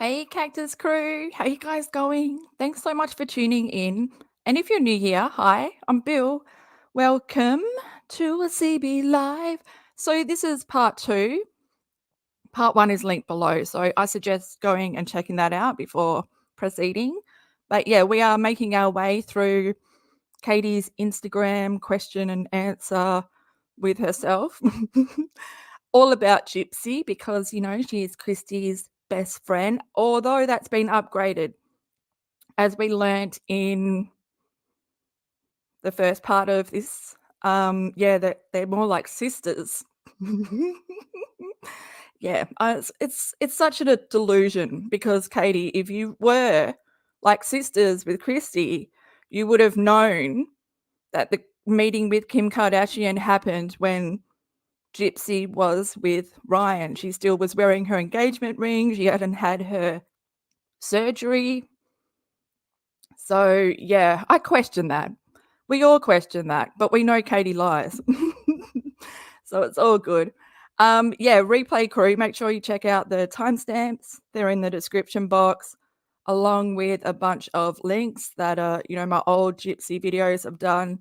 Hey, Cactus crew. How you guys going? Thanks so much for tuning in. And if you're new here, hi, I'm Bill. Welcome to a CB Live. So this is part 2. Part 1 is linked below. So I suggest going and checking that out before proceeding. But yeah, we are making our way through Katie's Instagram question and answer with herself. All about Gypsy because, she is KRISTY's best friend, although that's been upgraded. As we learnt in the first part of this, that they're more like sisters. Yeah, it's such a delusion because, Katie, if you were like sisters with KRISTY, you would have known that the meeting with Kim Kardashian happened when Gypsy was with Ryan. She still was wearing her engagement ring. She hadn't had her surgery. So, yeah, I question that. We all question that, but we know Katie lies. So it's all good. Replay crew, make sure you check out the timestamps. They're in the description box, along with a bunch of links that are, my old Gypsy videos I've done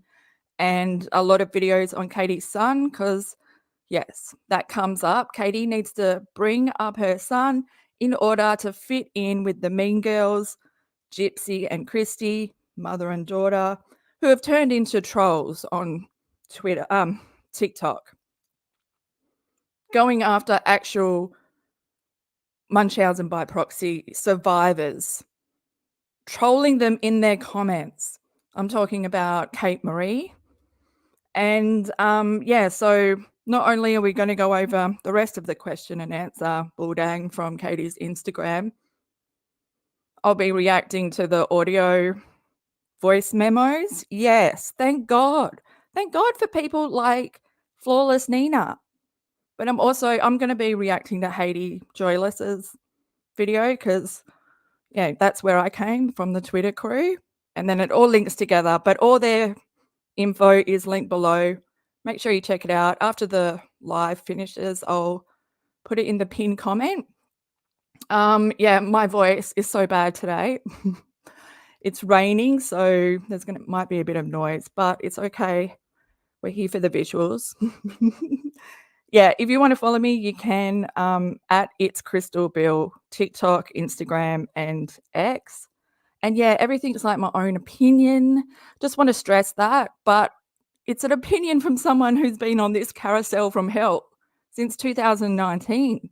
and a lot of videos on Katie's son because yes, that comes up. Katie needs to bring up her son in order to fit in with the mean girls, Gypsy and KRISTY, mother and daughter, who have turned into trolls on TikTok, going after actual Munchausen by proxy survivors, trolling them in their comments. I'm talking about Kate Marie. And so not only are we going to go over the rest of the question and answer bulldang from Katie's Instagram, I'll be reacting to the audio voice memos. Yes, thank God. Thank God for people like Flawless Nina. But I'm going to be reacting to Haiti Joyless's video because, that's where I came from, the Twitter crew. And then it all links together, but all their info is linked below. Make sure you check it out. After the live finishes, I'll put it in the pinned comment. My voice is so bad today. It's raining, so might be a bit of noise, but it's okay. We're here for the visuals. If you want to follow me, you can at It's Crystal Bill, TikTok, Instagram, and X. And everything's like my own opinion. Just want to stress that, but it's an opinion from someone who's been on this carousel from hell since 2019.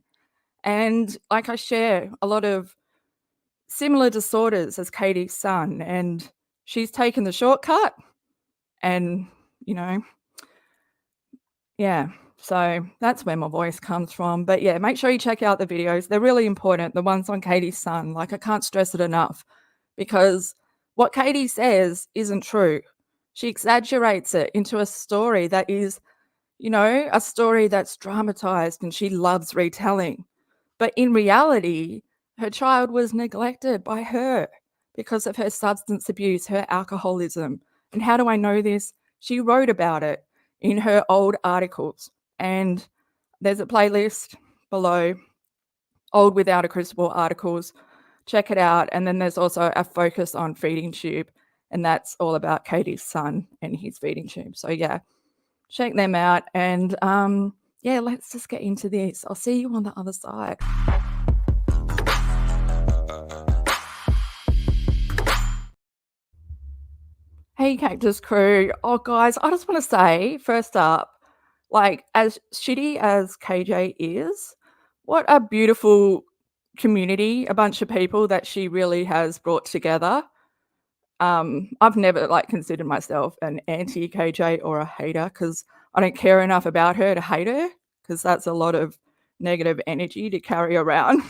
And like I share a lot of similar disorders as Katie's son, and she's taken the shortcut and, so that's where my voice comes from. But make sure you check out the videos. They're really important, the ones on Katie's son. Like, I can't stress it enough because what Katie says isn't true. She exaggerates it into a story that is, a story that's dramatized and she loves retelling. But in reality, her child was neglected by her because of her substance abuse, her alcoholism. And how do I know this? She wrote about it in her old articles. And there's a playlist below, Old Without a Crystal articles. Check it out. And then there's also a focus on feeding tube. And that's all about Katie's son and his feeding tube. So check them out. And let's just get into this. I'll see you on the other side. Hey, Cactus crew. Oh, guys, I just want to say, first up, like, as shitty as KJ is, what a beautiful community, a bunch of people that she really has brought together. I've never considered myself an anti-KJ or a hater because I don't care enough about her to hate her because that's a lot of negative energy to carry around.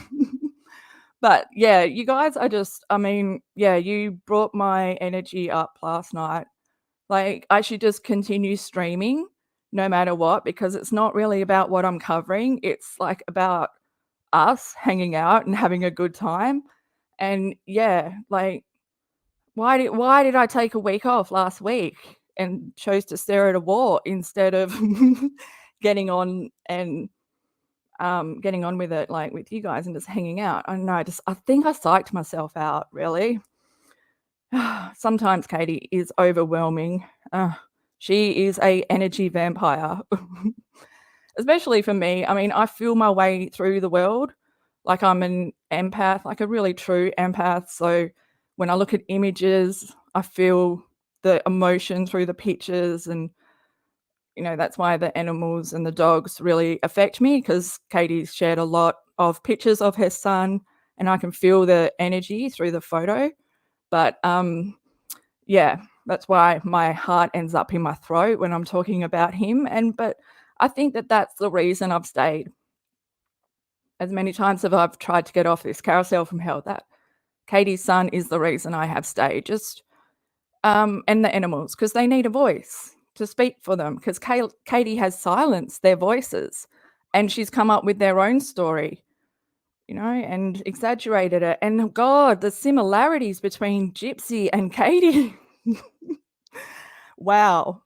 But you guys you brought my energy up last night. Like, I should just continue streaming no matter what because it's not really about what I'm covering. It's like about us hanging out and having a good time. And why did I take a week off last week and chose to stare at a wall instead of getting on and getting on with it, like with you guys and just hanging out. I don't know, I think I psyched myself out, really. Sometimes Katie is overwhelming. She is a energy vampire, especially for me. I mean, I feel my way through the world like I'm an empath, like a really true empath. So when I look at images, I feel the emotion through the pictures, and that's why the animals and the dogs really affect me, because Katie's shared a lot of pictures of her son and I can feel the energy through the photo. But yeah, that's why my heart ends up in my throat when I'm talking about him. But I think that that's the reason I've stayed. As many times as I've tried to get off this carousel from hell, that Katie's son is the reason I have stayed. Just and the animals, because they need a voice to speak for them, because Katie has silenced their voices and she's come up with their own story, and exaggerated it. And God, the similarities between Gypsy and Katie. Wow.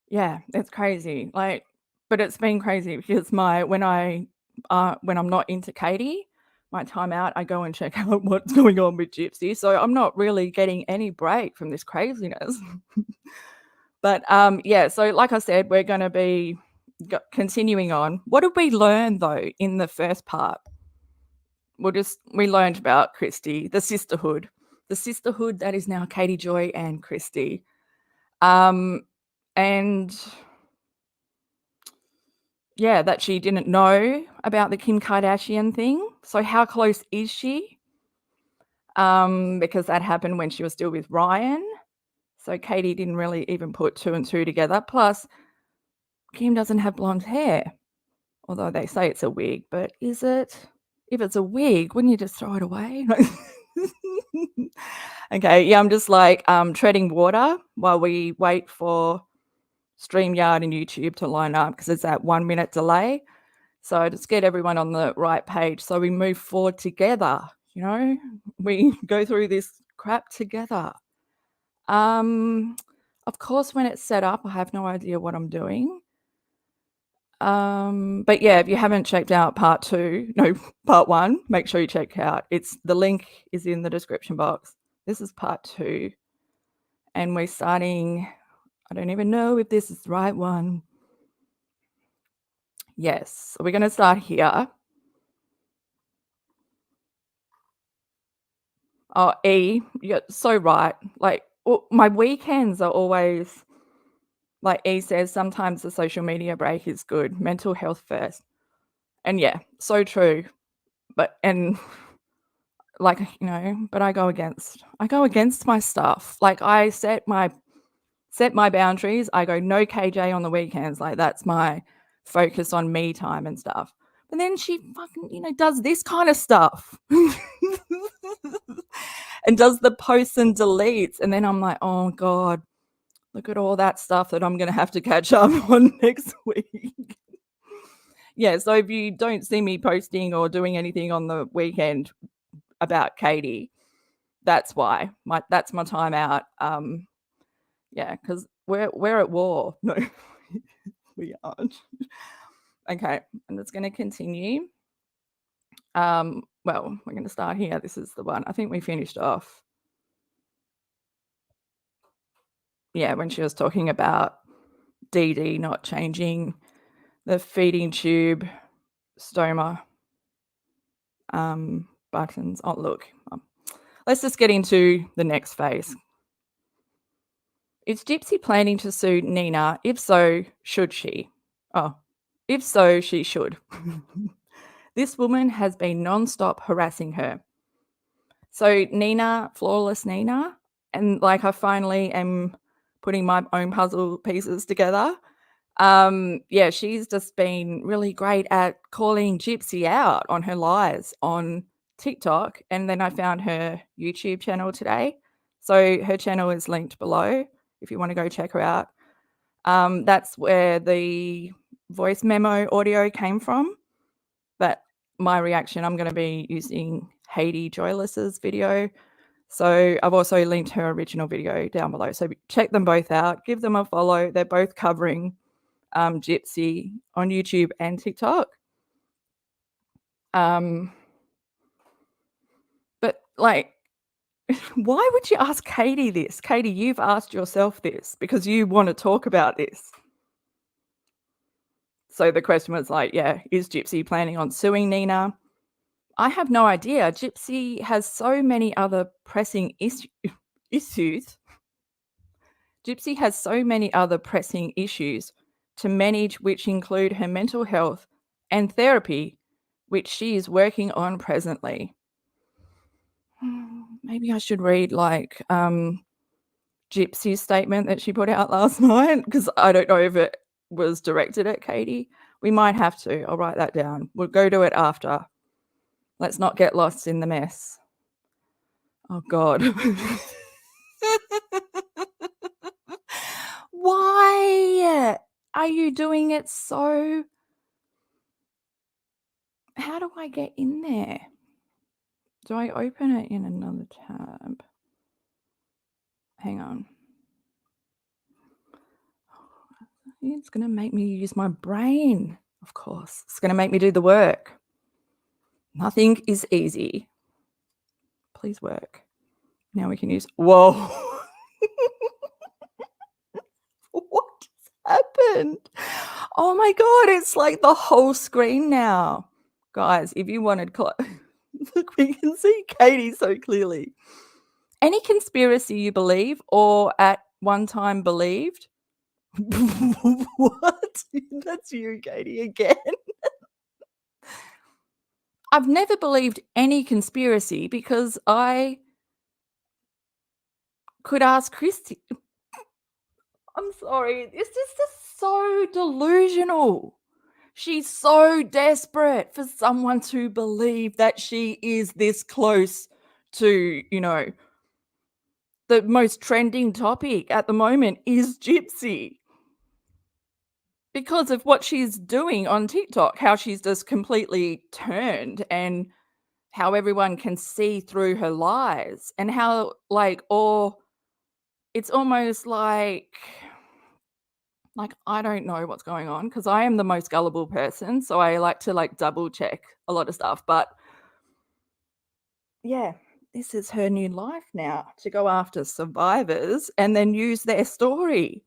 Yeah, it's crazy. But it's been crazy because when I'm not into Katie, my time out, I go and check out what's going on with Gypsy. So I'm not really getting any break from this craziness. But yeah, so like I said, we're going to be continuing on. What did we learn though in the first part? We learned about KRISTY, the sisterhood that is now Katie Joy and KRISTY. And yeah, that she didn't know about the Kim Kardashian thing. So how close is she? Because that happened when she was still with Ryan. So Katie didn't really even put 2 and 2 together. Plus, Kim doesn't have blonde hair, although they say it's a wig. But is it? If it's a wig, wouldn't you just throw it away? Okay, yeah, I'm just treading water while we wait for StreamYard and YouTube to line up, because it's that 1 minute delay. So just get everyone on the right page so we move forward together, we go through this crap together. Of course, when it's set up, I have no idea what I'm doing. But yeah, if you haven't checked out part 1, make sure you check out. The link is in the description box. This is part 2. And we're starting, I don't even know if this is the right one. Yes, so we're going to start here. Oh, E, you're so right. My weekends are always, like E says, sometimes the social media break is good. Mental health first. And yeah, so true. But but I go against my stuff. I set my boundaries. I go no KJ on the weekends. That's my focus on me time and stuff. But then she fucking, does this kind of stuff. And does the posts and deletes. And then I'm like, oh God, look at all that stuff that I'm going to have to catch up on next week. Yeah, so if you don't see me posting or doing anything on the weekend about Katie, that's why. That's my time out. Yeah, because we're at war. No, we aren't. Okay, I'm just going to continue. Well, we're going to start here. This is the one. I think we finished off. Yeah, when she was talking about DD not changing the feeding tube stoma buttons. Oh, look. Let's just get into the next phase. Is Gypsy planning to sue Nina? If so, should she? Oh, if so, she should. This woman has been non-stop harassing her. So Nina, flawless Nina, and I finally am putting my own puzzle pieces together. Yeah, she's just been really great at calling Gypsy out on her lies on TikTok. And then I found her YouTube channel today. So her channel is linked below if you want to go check her out. That's where the voice memo audio came from. But my reaction, I'm going to be using Haiti Joyless's video. So I've also linked her original video down below. So check them both out. Give them a follow. They're both covering Gypsy on YouTube and TikTok. But like, why would you ask Katie this? Katie, you've asked yourself this because you want to talk about this. So the question was like, yeah, is Gypsy planning on suing Nina? I have no idea. Gypsy has so many other pressing issues. Gypsy has so many other pressing issues to manage, which include her mental health and therapy, which she is working on presently. Maybe I should read like Gypsy's statement that she put out last night, because I don't know if it was directed at Katie. We might have to. I'll write that down. We'll go to it after. Let's not get lost in the mess. Oh, God. Why are you doing it so? How do I get in there? Do I open it in another tab? Hang on. It's going to make me use my brain, of course. It's going to make me do the work. Nothing is easy. Please work. Now we can use... Whoa. What just happened? Oh my God, it's like the whole screen now. Guys, if you wanted... Look, we can see Katie so clearly. Any conspiracy you believe or at one time believed? What? That's you, Katie, again. I've never believed any conspiracy because I could ask KRISTY. I'm sorry. This is just so delusional. She's so desperate for someone to believe that she is this close to, you know, the most trending topic at the moment is Gypsy. Because of what she's doing on TikTok, how she's just completely turned and how everyone can see through her lies and how like, or it's almost like I don't know what's going on because I am the most gullible person. So I like to like double check a lot of stuff. But yeah, this is her new life now, to go after survivors and then use their story.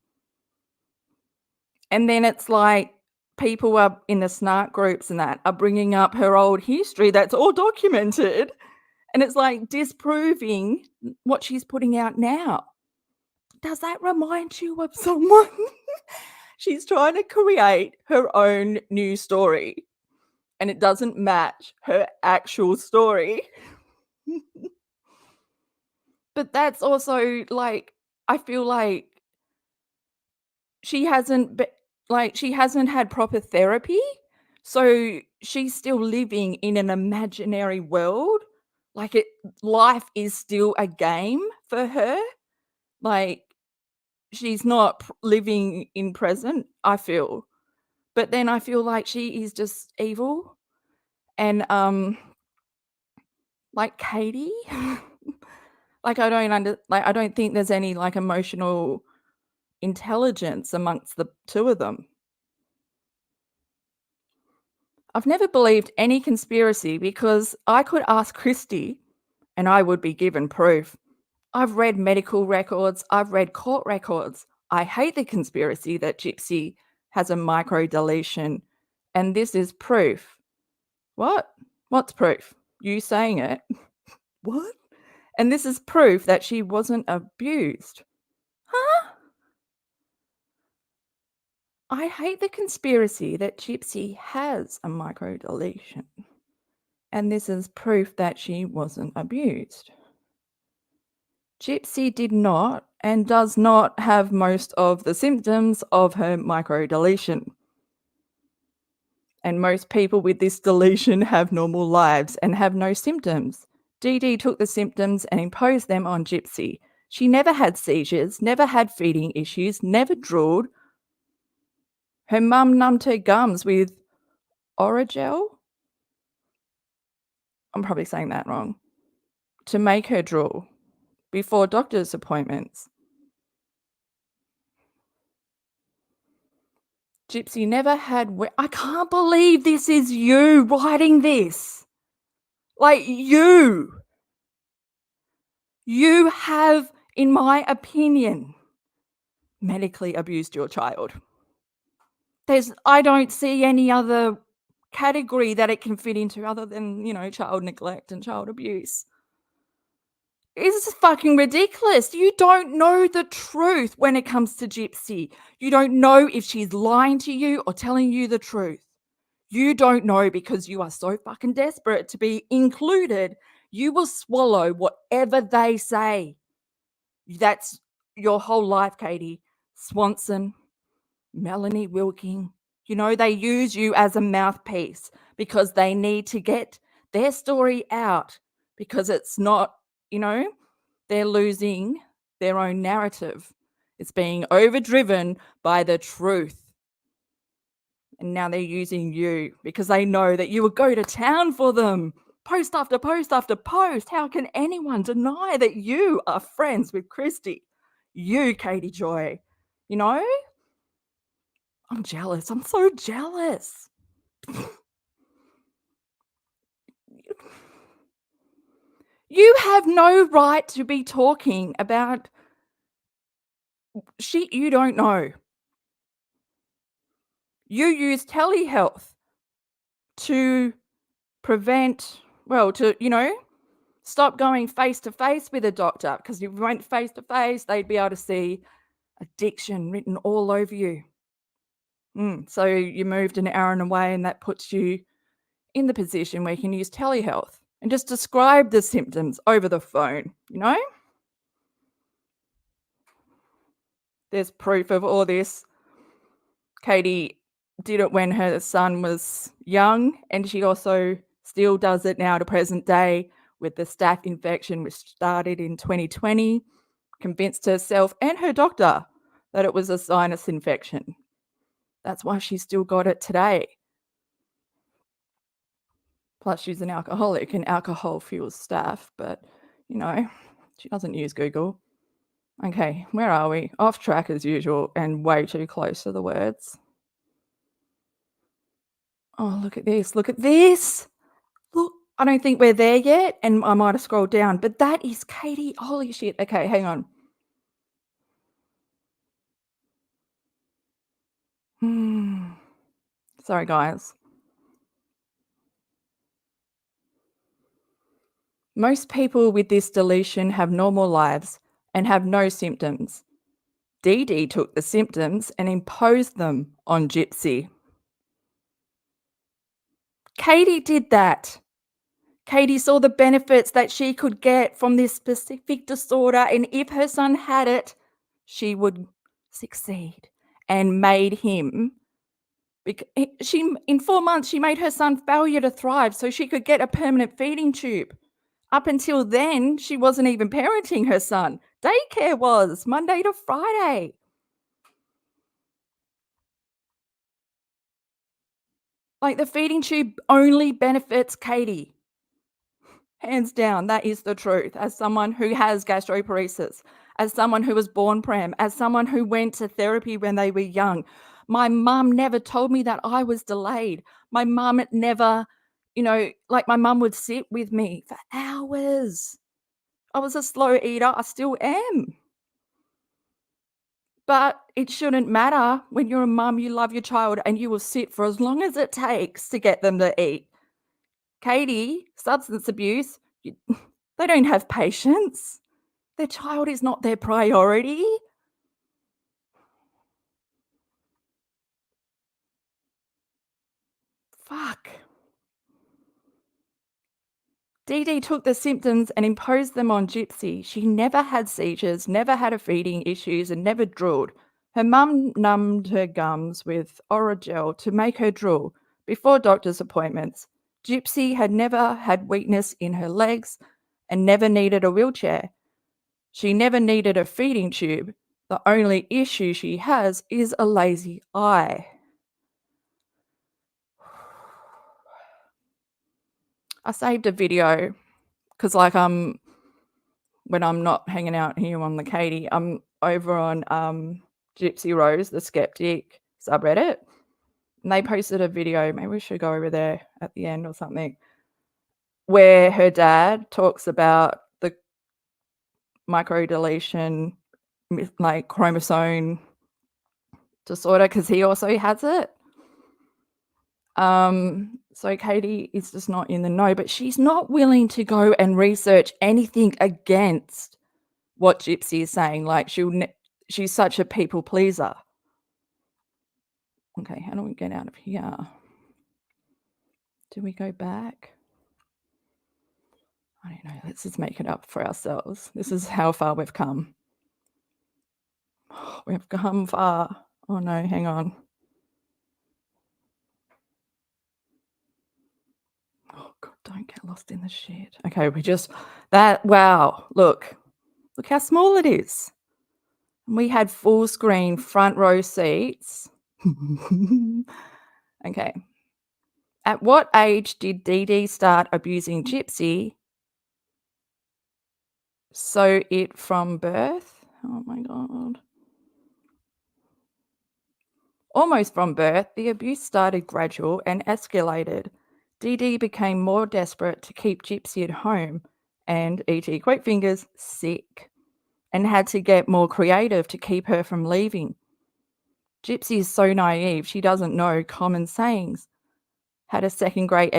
And then it's like people are in the snark groups and that are bringing up her old history that's all documented. And it's like disproving what she's putting out now. Does that remind you of someone? She's trying to create her own new story and it doesn't match her actual story. But that's also like, I feel like she hasn't had proper therapy. So she's still living in an imaginary world. Like life is still a game for her. Like she's not living in present, I feel. But then I feel like she is just evil. And like Katie, like I don't think there's any like emotional intelligence amongst the two of them. I've never believed any conspiracy because I could ask KRISTY and I would be given proof. I've read medical records. I've read court records. I hate the conspiracy that Gypsy has a microdeletion, and this is proof. What? What's proof? You saying it? What? And this is proof that she wasn't abused. Huh? I hate the conspiracy that Gypsy has a microdeletion, and this is proof that she wasn't abused. Gypsy did not and does not have most of the symptoms of her microdeletion. And most people with this deletion have normal lives and have no symptoms. DD took the symptoms and imposed them on Gypsy. She never had seizures, never had feeding issues, never drooled. Her mum numbed her gums with Oragel. I'm probably saying that wrong. To make her drool before doctor's appointments. Gypsy never had I can't believe this is you writing this. Like, you have, in my opinion, medically abused your child. I don't see any other category that it can fit into other than, child neglect and child abuse. This is fucking ridiculous. You don't know the truth when it comes to Gypsy. You don't know if she's lying to you or telling you the truth. You don't know because you are so fucking desperate to be included. You will swallow whatever they say. That's your whole life, Katie. Swanson, Melanie Wilking, they use you as a mouthpiece because they need to get their story out because it's not, they're losing their own narrative. It's being overdriven by the truth. And now they're using you because they know that you will go to town for them. Post after post after post. How can anyone deny that you are friends with KRISTY? You, Katie Joy. I'm jealous. I'm so jealous. You have no right to be talking about shit you don't know. You use telehealth to prevent, stop going face to face with a doctor, because if you went face to face, they'd be able to see addiction written all over you. So you moved an hour away, and that puts you in the position where you can use telehealth and just describe the symptoms over the phone, There's proof of all this. Katie did it when her son was young, and she also still does it now to present day with the staph infection, which started in 2020, convinced herself and her doctor that it was a sinus infection. That's why she's still got it today. Plus, she's an alcoholic, and alcohol fuels staph, but, she doesn't use Google. Okay, where are we? Off track as usual and way too close to the words. Oh, look at this. Look at this. Look, I don't think we're there yet, and I might have scrolled down, but that is Katie. Holy shit. Okay, hang on. Sorry, guys. Most people with this delusion have normal lives and have no symptoms. DD took the symptoms and imposed them on Gypsy. Katie did that. Katie saw the benefits that she could get from this specific disorder, and if her son had it, she would succeed, and made him. In 4 months, she made her son failure to thrive so she could get a permanent feeding tube. Up until then, she wasn't even parenting her son. Daycare was Monday to Friday. Like, the feeding tube only benefits Katie. Hands down, that is the truth. As someone who has gastroparesis, as someone who was born prem, as someone who went to therapy when they were young, my mum never told me that I was delayed. My mum never, my mum would sit with me for hours. I was a slow eater. I still am. But it shouldn't matter. When you're a mum, you love your child, and you will sit for as long as it takes to get them to eat. Katie, substance abuse, they don't have patience. Their child is not their priority. Fuck. DD took the symptoms and imposed them on Gypsy. She never had seizures, never had a feeding issues, and never drooled. Her mum numbed her gums with Oragel to make her drool before doctor's appointments. Gypsy had never had weakness in her legs and never needed a wheelchair. She never needed a feeding tube. The only issue she has is a lazy eye. I saved a video because, when I'm not hanging out here on the Katie, I'm over on Gypsy Rose, the Skeptic subreddit. And they posted a video, maybe we should go over there at the end or something, where her dad talks about the microdeletion, like chromosome disorder, because he also has it. So Katie is just not in the know, but she's not willing to go and research anything against what Gypsy is saying. Like she's such a people pleaser. Okay, how do we get out of here? Do we go back? I don't know. Let's just make it up for ourselves. This is how far we've come. We've come far. Oh no, hang on. Oh God, don't get lost in the shit. Okay, wow, look how small it is. We had full screen front row seats. Okay. At what age did DD start abusing Gypsy? So it from birth? Oh my God. Almost from birth, the abuse started gradual and escalated. DD became more desperate to keep Gypsy at home and, e.g. quote fingers, sick, and had to get more creative to keep her from leaving. Gypsy is so naive, she doesn't know common sayings. Had a second grade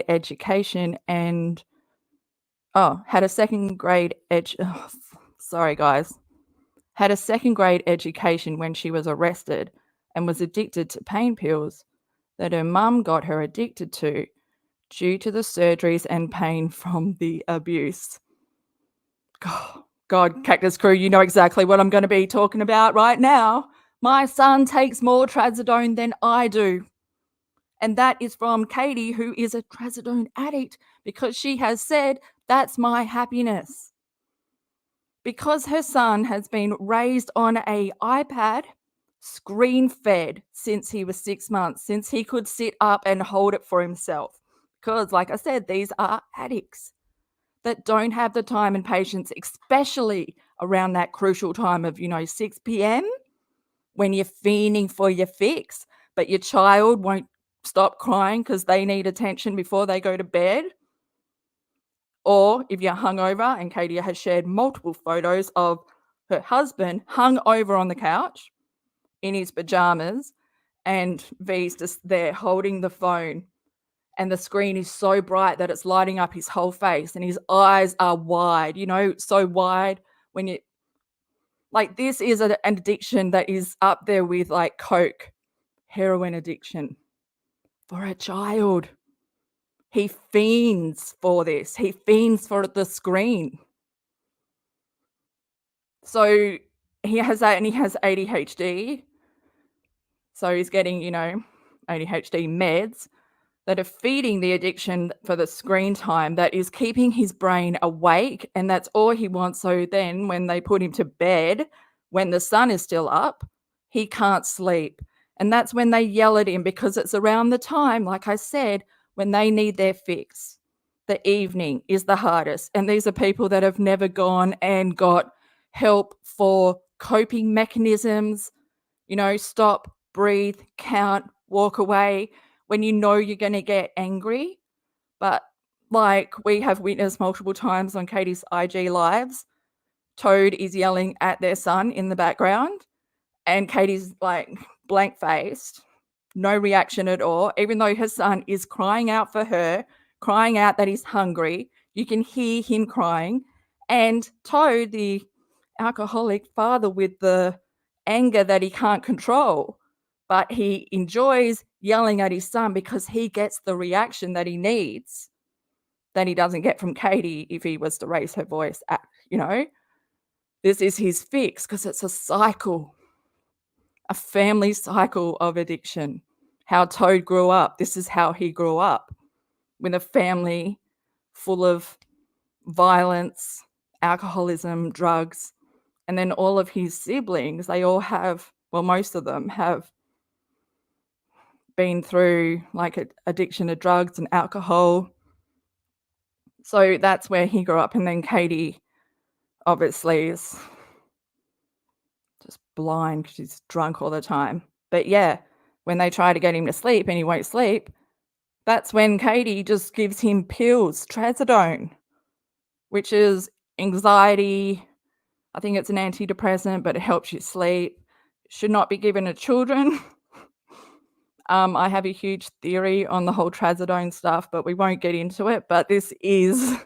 education and had a second grade education when she was arrested and was addicted to pain pills that her mum got her addicted to due to the surgeries and pain from the abuse. God, Cactus Crew, you know exactly what I'm going to be talking about right now. My son takes more Trazodone than I do. And that is from Katie, who is a Trazodone addict, because she has said, that's my happiness. Because her son has been raised on an iPad, screen-fed since he was 6 months, since he could sit up and hold it for himself. Because, like I said, these are addicts that don't have the time and patience, especially around that crucial time of, 6 p.m. when you're fiending for your fix, but your child won't stop crying because they need attention before they go to bed. Or if you're hungover, and Katie has shared multiple photos of her husband hung over on the couch in his pajamas, and V's just there holding the phone, and the screen is so bright that it's lighting up his whole face, and his eyes are wide, so wide when you like, this is an addiction that is up there with like coke, heroin addiction for a child. He fiends for this. He fiends for the screen. So he has that, and he has ADHD. So he's getting, ADHD meds that are feeding the addiction for the screen time that is keeping his brain awake, and that's all he wants. So then when they put him to bed, when the sun is still up, he can't sleep. And that's when they yell at him, because it's around the time, like I said, when they need their fix. The evening is the hardest. And these are people that have never gone and got help for coping mechanisms, stop, breathe, count, walk away when you're going to get angry. But like we have witnessed multiple times on Katie's IG lives, Toad is yelling at their son in the background, and Katie's like blank-faced, no reaction at all, even though her son is crying out for her, crying out that he's hungry. You can hear him crying. And Toad, the alcoholic father with the anger that he can't control, but he enjoys yelling at his son because he gets the reaction that he needs, that he doesn't get from Katie if he was to raise her voice at, This is his fix, because it's a cycle, a family cycle of addiction. How Toad grew up, this is how he grew up, with a family full of violence, alcoholism, drugs, and then all of his siblings, they all have, well, most of them have been through like addiction to drugs and alcohol. So that's where he grew up. And then Katie obviously is just blind because she's drunk all the time. But yeah, when they try to get him to sleep and he won't sleep, that's when Katie just gives him pills, Trazodone, which is anxiety. I think it's an antidepressant, but it helps you sleep. Should not be given to children. I have a huge theory on the whole Trazodone stuff, but we won't get into it. But this is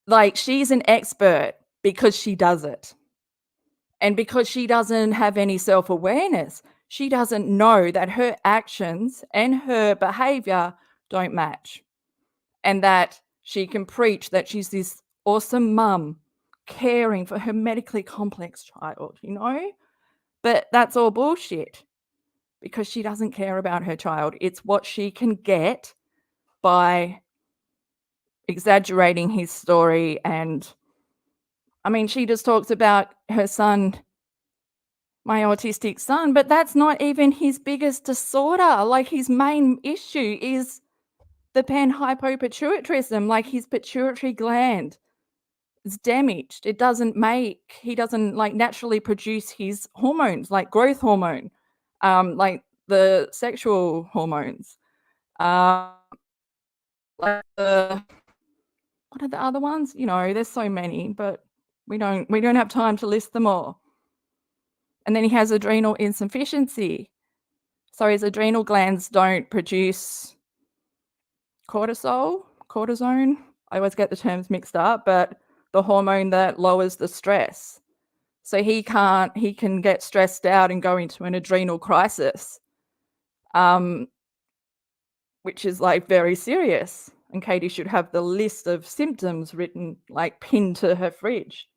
like, she's an expert because she does it. And because she doesn't have any self-awareness, she doesn't know that her actions and her behavior don't match. And that she can preach that she's this awesome mum caring for her medically complex child, you know? But that's all bullshit because she doesn't care about her child. It's what she can get by exaggerating his story. And I mean, she just talks about her son, my autistic son, but that's not even his biggest disorder. Like, his main issue is the panhypopituitarism, like his pituitary gland is damaged. It doesn't he doesn't like naturally produce his hormones, like growth hormone, like the sexual hormones. Like what are the other ones? You know, there's so many, but we don't have time to list them all. And then he has adrenal insufficiency. So his adrenal glands don't produce cortisone. I always get the terms mixed up, but the hormone that lowers the stress. So he can get stressed out and go into an adrenal crisis, which is like very serious. And Katie should have the list of symptoms written, like pinned to her fridge.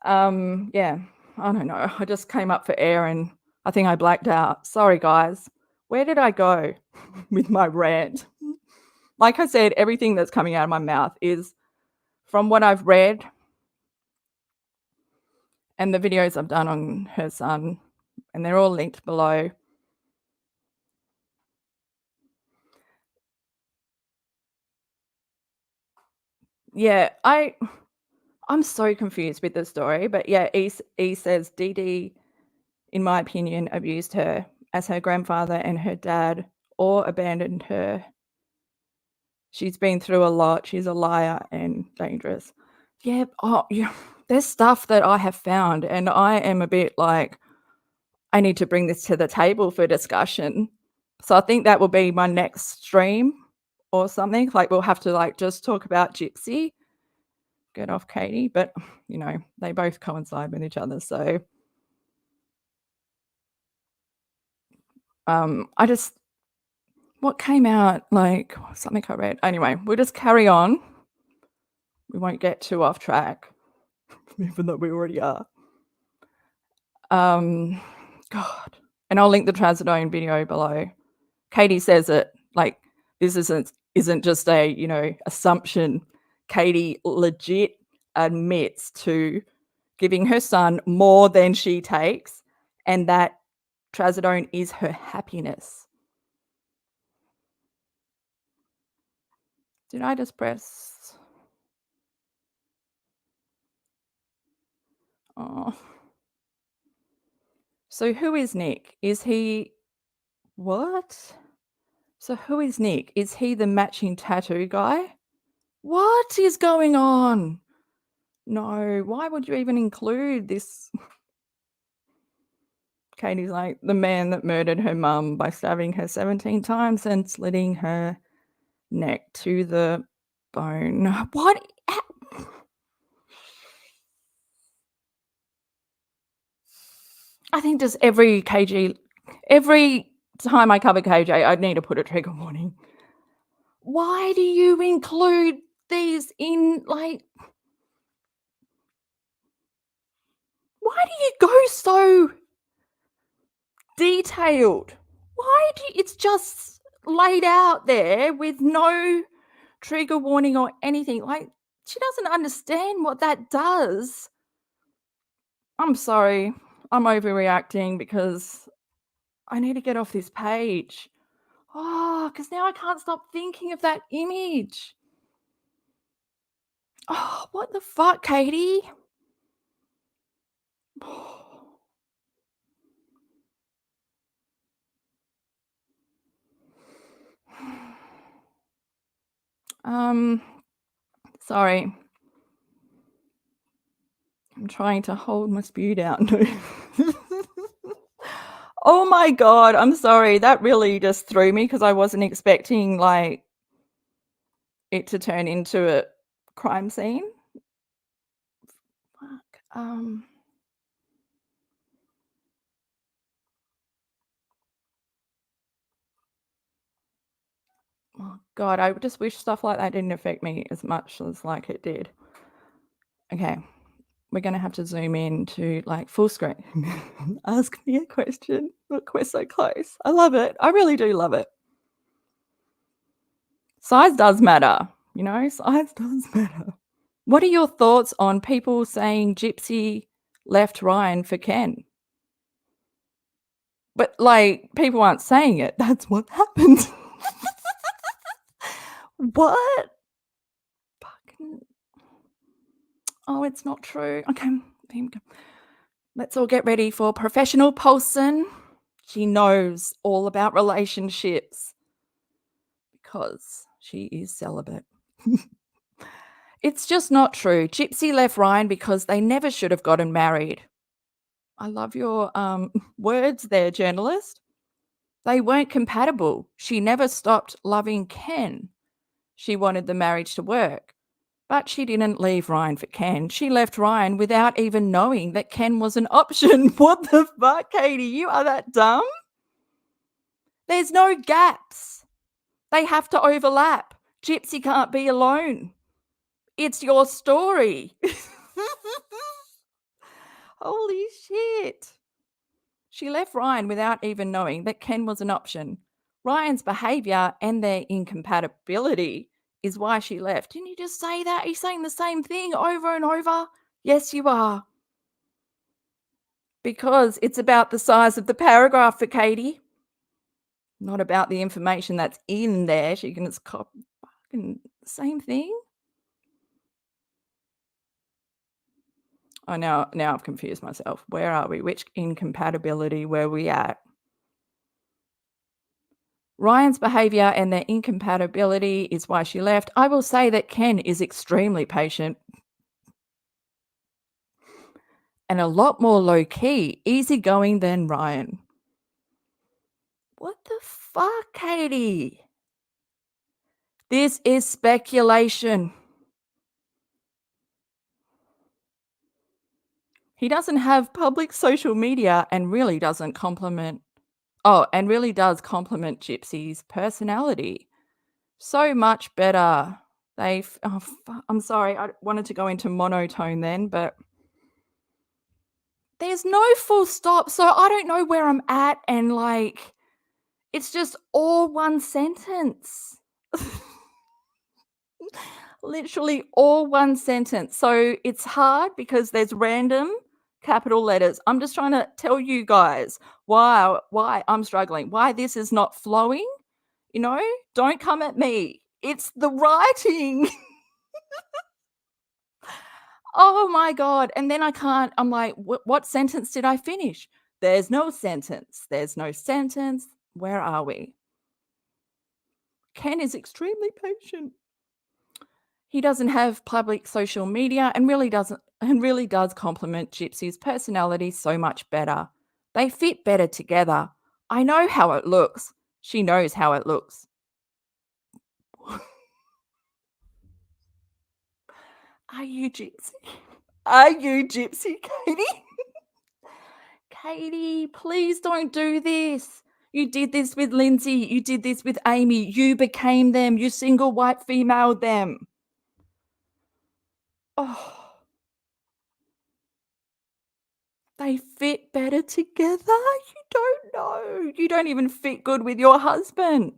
Yeah, I don't know. I just came up for air and I think I blacked out. Sorry, guys. Where did I go with my rant? Like I said, everything that's coming out of my mouth is from what I've read and the videos I've done on her son, and they're all linked below. Yeah, I'm so confused with the story, but yeah, E says DD, in my opinion, abused her as her grandfather and her dad, or abandoned her. She's been through a lot. She's a liar and dangerous. Yeah, yeah. There's stuff that I have found, and I am a bit like, I need to bring this to the table for discussion. So I think that will be my next stream or something. Like, we'll have to like just talk about Gypsy, get off Katie, but you know, they both coincide with each other. So I just, what came out, like something I read. Anyway, we'll just carry on. We won't get too off track, even though we already are. God. And I'll link the Trazodone video below. Katie says it, like, this isn't just a, you know, assumption. Katie legit admits to giving her son more than she takes, and that Trazodone is her happiness. Did I just press? Oh. So who is Nick? Is he what? So who is Nick? Is he the matching tattoo guy? What is going on? No, why would you even include this? Katie's like, the man that murdered her mum by stabbing her 17 times and slitting her neck to the bone. What? I think just every time I cover KJ, I need to put a trigger warning. Why do you include these in, like, why do you go so detailed? Why do it's just laid out there with no trigger warning or anything? Like, she doesn't understand what that does. I'm sorry. I'm overreacting because I need to get off this page. Oh, because now I can't stop thinking of that image. Oh, what the fuck, Katie? Sorry. I'm trying to hold my spewed out. Oh my god, I'm sorry. That really just threw me because I wasn't expecting, like, it to turn into a crime scene. Fuck, oh god, I just wish stuff like that didn't affect me as much as, like, it did. Okay, we're gonna have to zoom in to, like, full screen. Ask me a question. Look, we're so close. I love it. I really do love it. Size does matter, you know? Size does matter. What are your thoughts on people saying Gypsy left Ryan for Ken? But, like, people aren't saying it. That's what happened. What? Fucking oh, it's not true. Okay, here we go. Let's all get ready for professional Paulson. She knows all about relationships because she is celibate. It's just not true. Gypsy left Ryan because they never should have gotten married. I love your words there, journalist. They weren't compatible. She never stopped loving Ken. She wanted the marriage to work, but she didn't leave Ryan for Ken. She left Ryan without even knowing that Ken was an option. What the fuck, Katie? You are that dumb? There's no gaps. They have to overlap. Gypsy can't be alone. It's your story. Holy shit. She left Ryan without even knowing that Ken was an option. Ryan's behavior and their incompatibility is why she left. Didn't you just say that? Are you saying the same thing over and over? Yes, you are. Because it's about the size of the paragraph for Katie, not about the information that's in there. She can just copy fucking same thing. Oh, now I've confused myself. Where are we? Which incompatibility were we at? Ryan's behavior and their incompatibility is why she left. I will say that Ken is extremely patient and a lot more low-key, easygoing than Ryan. What the fuck, Katie? This is speculation. He doesn't have public social media and really doesn't compliment really does compliment Gypsy's personality. So much better. I'm sorry, I wanted to go into monotone then, but there's no full stop, so I don't know where I'm at, and, like, it's just all one sentence. Literally all one sentence. So it's hard because there's random capital letters. I'm just trying to tell you guys why I'm struggling, why this is not flowing, you know? Don't come at me. It's the writing. Oh my god, and then I'm like, "What sentence did I finish?" There's no sentence. There's no sentence. Where are we? Ken is extremely patient. He doesn't have public social media and really does complement Gypsy's personality so much better. They fit better together. I know how it looks. She knows how it looks. Are you Gypsy? Are you Gypsy, Katie? Katie, please don't do this. You did this with Lindsay. You did this with Amy. You became them. You single white female them. Oh, they fit better together. You don't know. You don't even fit good with your husband.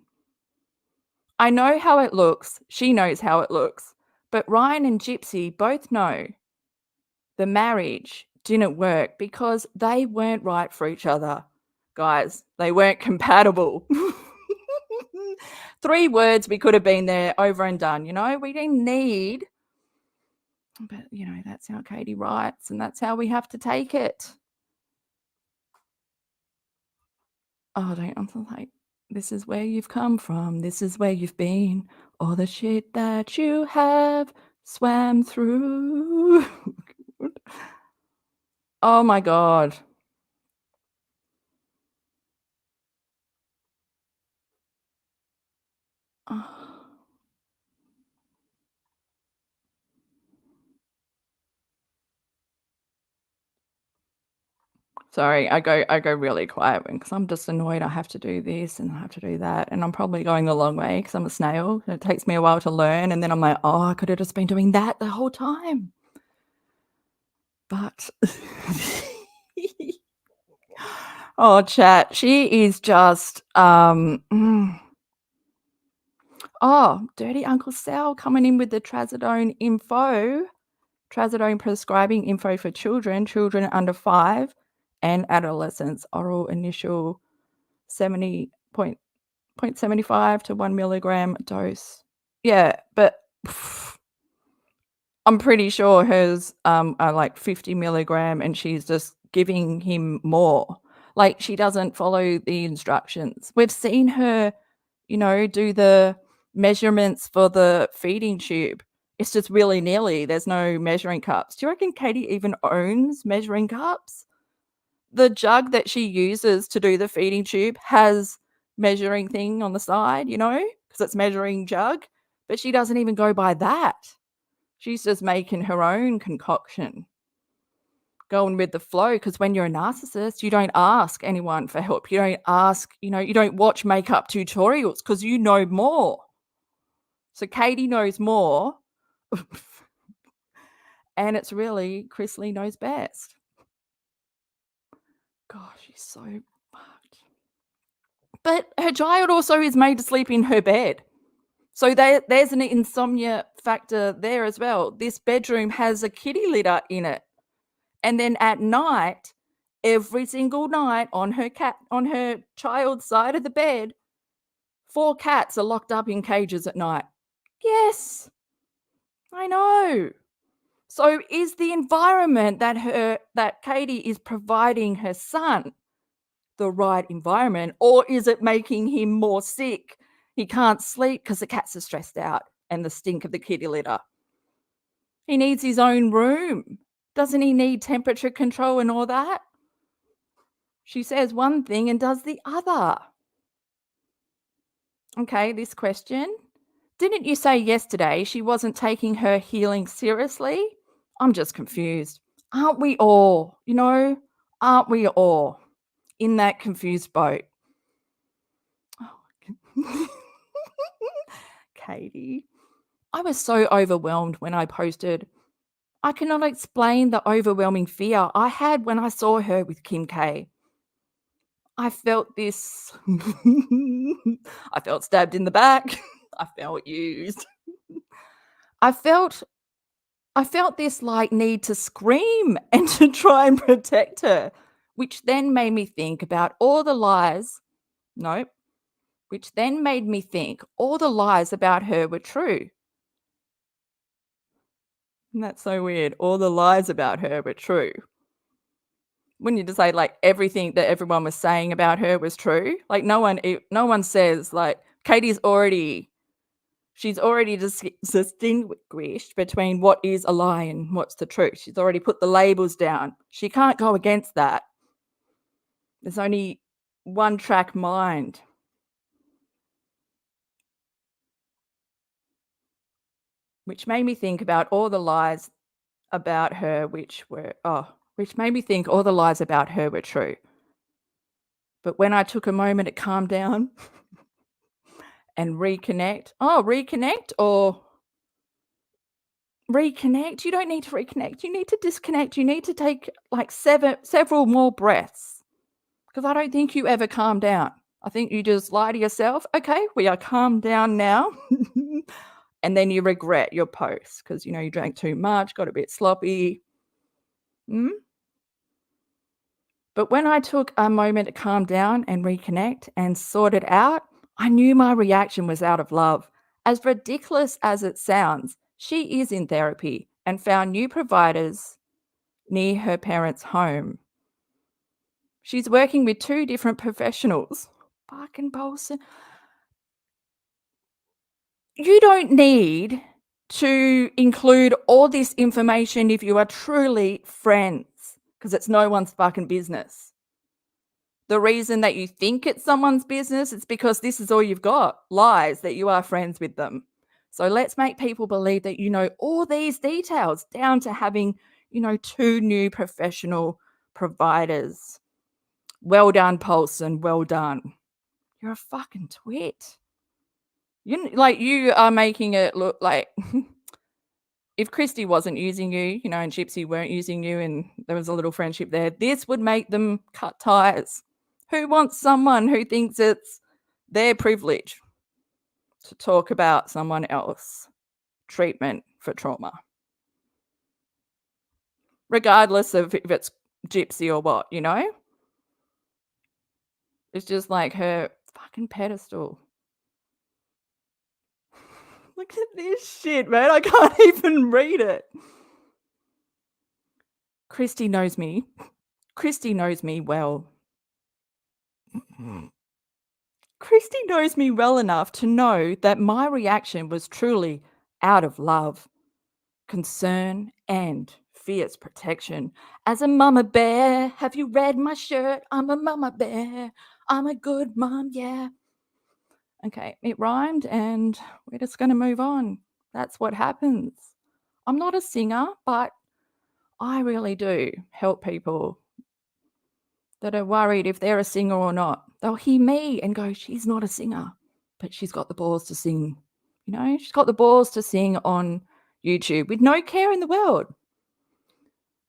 I know how it looks. She knows how it looks. But Ryan and Gypsy both know the marriage didn't work because they weren't right for each other. Guys, they weren't compatible. 3 words, we could have been there, over and done, you know? We didn't need, but, you know, that's how Katie writes, and that's how we have to take it. Oh, I'm so like, This is where you've come from. This is where you've been. All the shit that you have swam through. Oh my God. Oh. Sorry, I go really quiet because I'm just annoyed I have to do this and I have to do that, and I'm probably going the long way because 'cause I'm a snail, and it takes me a while to learn, and then I'm like, "Oh, I could have just been doing that the whole time." But oh, chat, she is just, oh, dirty Uncle Sal coming in with the trazodone info. Trazodone prescribing info for children under 5, and adolescents. Oral initial 0.75 to 1 milligram dose. Yeah, but I'm pretty sure hers, are like 50 milligram and she's just giving him more. Like, she doesn't follow the instructions. We've seen her, do the measurements for the feeding tube. It's just willy-nilly. There's no measuring cups. Do you reckon Katie even owns measuring cups? The jug that she uses to do the feeding tube has measuring thing on the side, because it's measuring jug, but she doesn't even go by that. She's just making her own concoction, going with the flow. Because when you're a narcissist, you don't ask anyone for help. You don't ask, you don't watch makeup tutorials because you know more. So Katie knows more, and it's really KRISTY knows best. Gosh, she's so fucked. But her child also is made to sleep in her bed. So there's an insomnia factor there as well. This bedroom has a kitty litter in it. And then at night, every single night on her child's side of the bed, 4 cats are locked up in cages at night. Yes, I know. So is the environment that Katie is providing her son the right environment, or is it making him more sick? He can't sleep because the cats are stressed out and the stink of the kitty litter. He needs his own room. Doesn't he need temperature control and all that? She says one thing and does the other. Okay, this question. Didn't you say yesterday she wasn't taking her healing seriously? I'm just confused. Aren't we all? Aren't we all in that confused boat? Oh. Katie. I was so overwhelmed when I posted. I cannot explain the overwhelming fear I had when I saw her with Kim K. I felt this. I felt stabbed in the back. I felt used. I felt this like need to scream and to try and protect her, which then made me think about all the lies. Nope. Which then made me think all the lies about her were true. And that's so weird. All the lies about her were true. Wouldn't you just say like everything that everyone was saying about her was true? Like no one says like she's already distinguished between what is a lie and what's the truth. She's already put the labels down. She can't go against that. There's only one track mind. Which made me think about all the lies about her which made me think all the lies about her were true. But when I took a moment to calm down and reconnect. Oh, reconnect or reconnect? You don't need to reconnect. You need to disconnect. You need to take like several more breaths, because I don't think you ever calm down. I think you just lie to yourself. Okay, we are calmed down now. And then you regret your post because, you drank too much, got a bit sloppy. But when I took a moment to calm down and reconnect and sort it out, I knew my reaction was out of love. As ridiculous as it sounds, she is in therapy and found new providers near her parents' home. She's working with 2 different professionals. fucking person. You don't need to include all this information if you are truly friends, because it's no one's fucking business. The reason that you think it's someone's business is because this is all you've got, lies that you are friends with them. So let's make people believe that you know all these details down to having, 2 new professional providers. Well done, Paulson, well done. You're a fucking twit. You are making it look like if KRISTY wasn't using you, and Gypsy weren't using you and there was a little friendship there, this would make them cut ties. Who wants someone who thinks it's their privilege to talk about someone else treatment for trauma? Regardless of if it's Gypsy or what, It's just like her fucking pedestal. Look at this shit, man. I can't even read it. KRISTY knows me. KRISTY knows me well. KRISTY knows me well enough to know that my reaction was truly out of love, concern, and fierce protection. As a mama bear, have you read my shirt? I'm a mama bear. I'm a good mom, yeah. Okay, it rhymed and we're just going to move on. That's what happens. I'm not a singer, but I really do help people that are worried if they're a singer or not. They'll hear me and go, she's not a singer, but she's got the balls to sing. She's got the balls to sing on YouTube with no care in the world.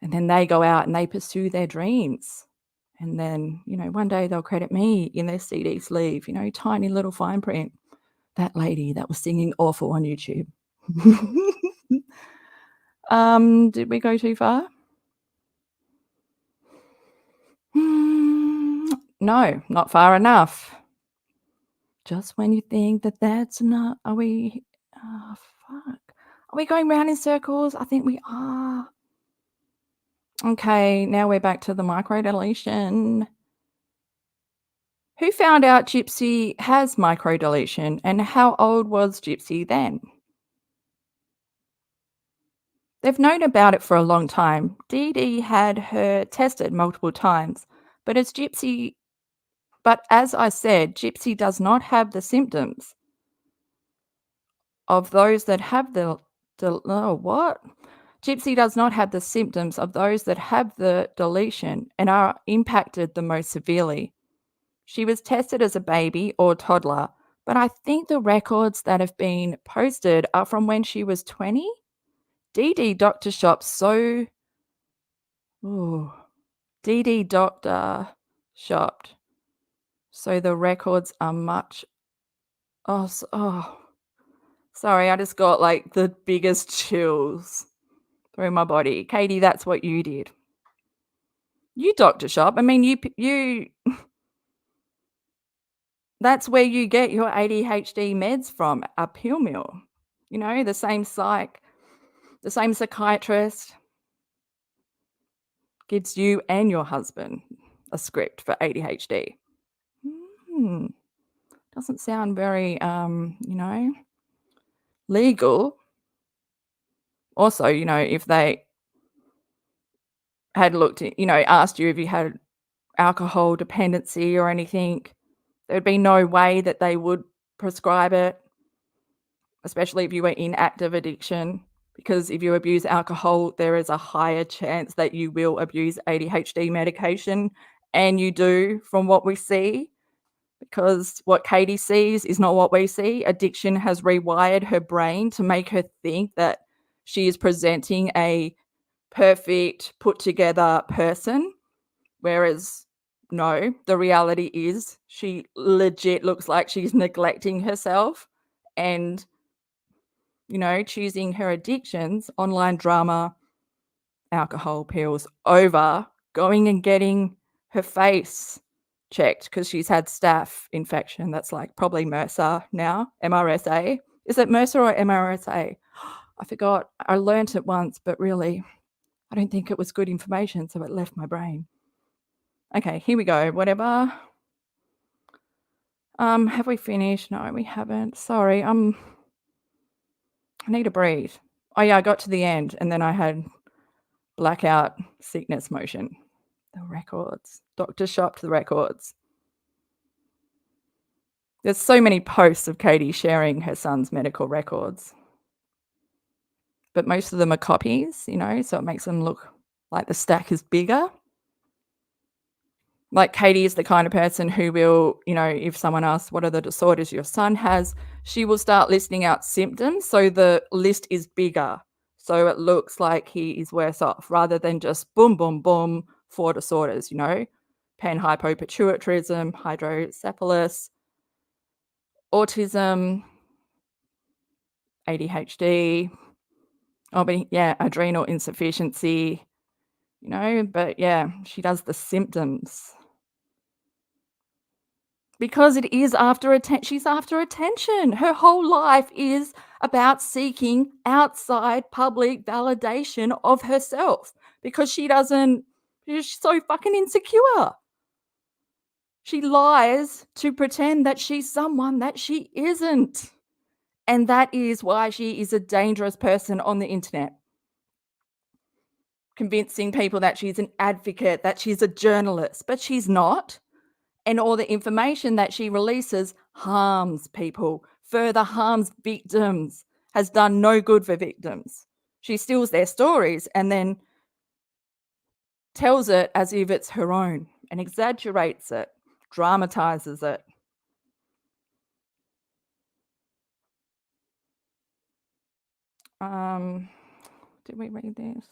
And then they go out and they pursue their dreams. And then, one day they'll credit me in their CD sleeve, tiny little fine print. That lady that was singing awful on YouTube. Did we go too far? No, not far enough. Just when you think that that's not, are we, fuck. Are we going round in circles? I think we are. Okay, now we're back to the microdeletion. Who found out Gypsy has microdeletion and how old was Gypsy then? They've known about it for a long time. DEEDEE had her tested multiple times, but as I said, Gypsy does not have the symptoms of those that have Gypsy does not have the symptoms of those that have the deletion and are impacted the most severely. She was tested as a baby or toddler, but I think the records that have been posted are from when she was 20. DD doctor shopped so DD doctor shopped. So the records are much sorry, I just got like the biggest chills through my body. Katie, that's what you did. You doctor shop. I mean, you that's where you get your ADHD meds from, a pill mill. The same psychiatrist gives you and your husband a script for ADHD. Doesn't sound very, legal. Also, if they had looked at, asked you if you had alcohol dependency or anything, there'd be no way that they would prescribe it, especially if you were in active addiction, because if you abuse alcohol, there is a higher chance that you will abuse ADHD medication, and you do from what we see, because what Katie sees is not what we see. Addiction has rewired her brain to make her think that she is presenting a perfect, put together person, whereas no, the reality is she legit looks like she's neglecting herself and, choosing her addictions, online drama, alcohol, pills, over going and getting her face checked because she's had staph infection. That's like probably MRSA now, MRSA. Is it MRSA or MRSA? I forgot. I learnt it once, but really, I don't think it was good information, so it left my brain. Okay, here we go. Whatever. Have we finished? No, we haven't. Sorry, I need to breathe. Oh yeah, I got to the end and then I had blackout sickness motion. The records. Doctor shopped the records. There's so many posts of Katie sharing her son's medical records. But most of them are copies, you know, so it makes them look like the stack is bigger. Like Katie is the kind of person who will, you know, if someone asks, what are the disorders your son has, she will start listing out symptoms. So the list is bigger. So it looks like he is worse off rather than just boom, boom, boom, 4 disorders, you know, panhypopituitarism, hydrocephalus, autism, ADHD, adrenal insufficiency, you know, but yeah, she does the symptoms. Because it is after she's after attention. Her whole life is about seeking outside public validation of herself because she's so fucking insecure. She lies to pretend that she's someone that she isn't. And that is why she is a dangerous person on the internet. Convincing people that she's an advocate, that she's a journalist, but she's not. And all the information that she releases harms people, further harms victims, has done no good for victims. She steals their stories and then tells it as if it's her own and exaggerates it, dramatizes it. Did we read this?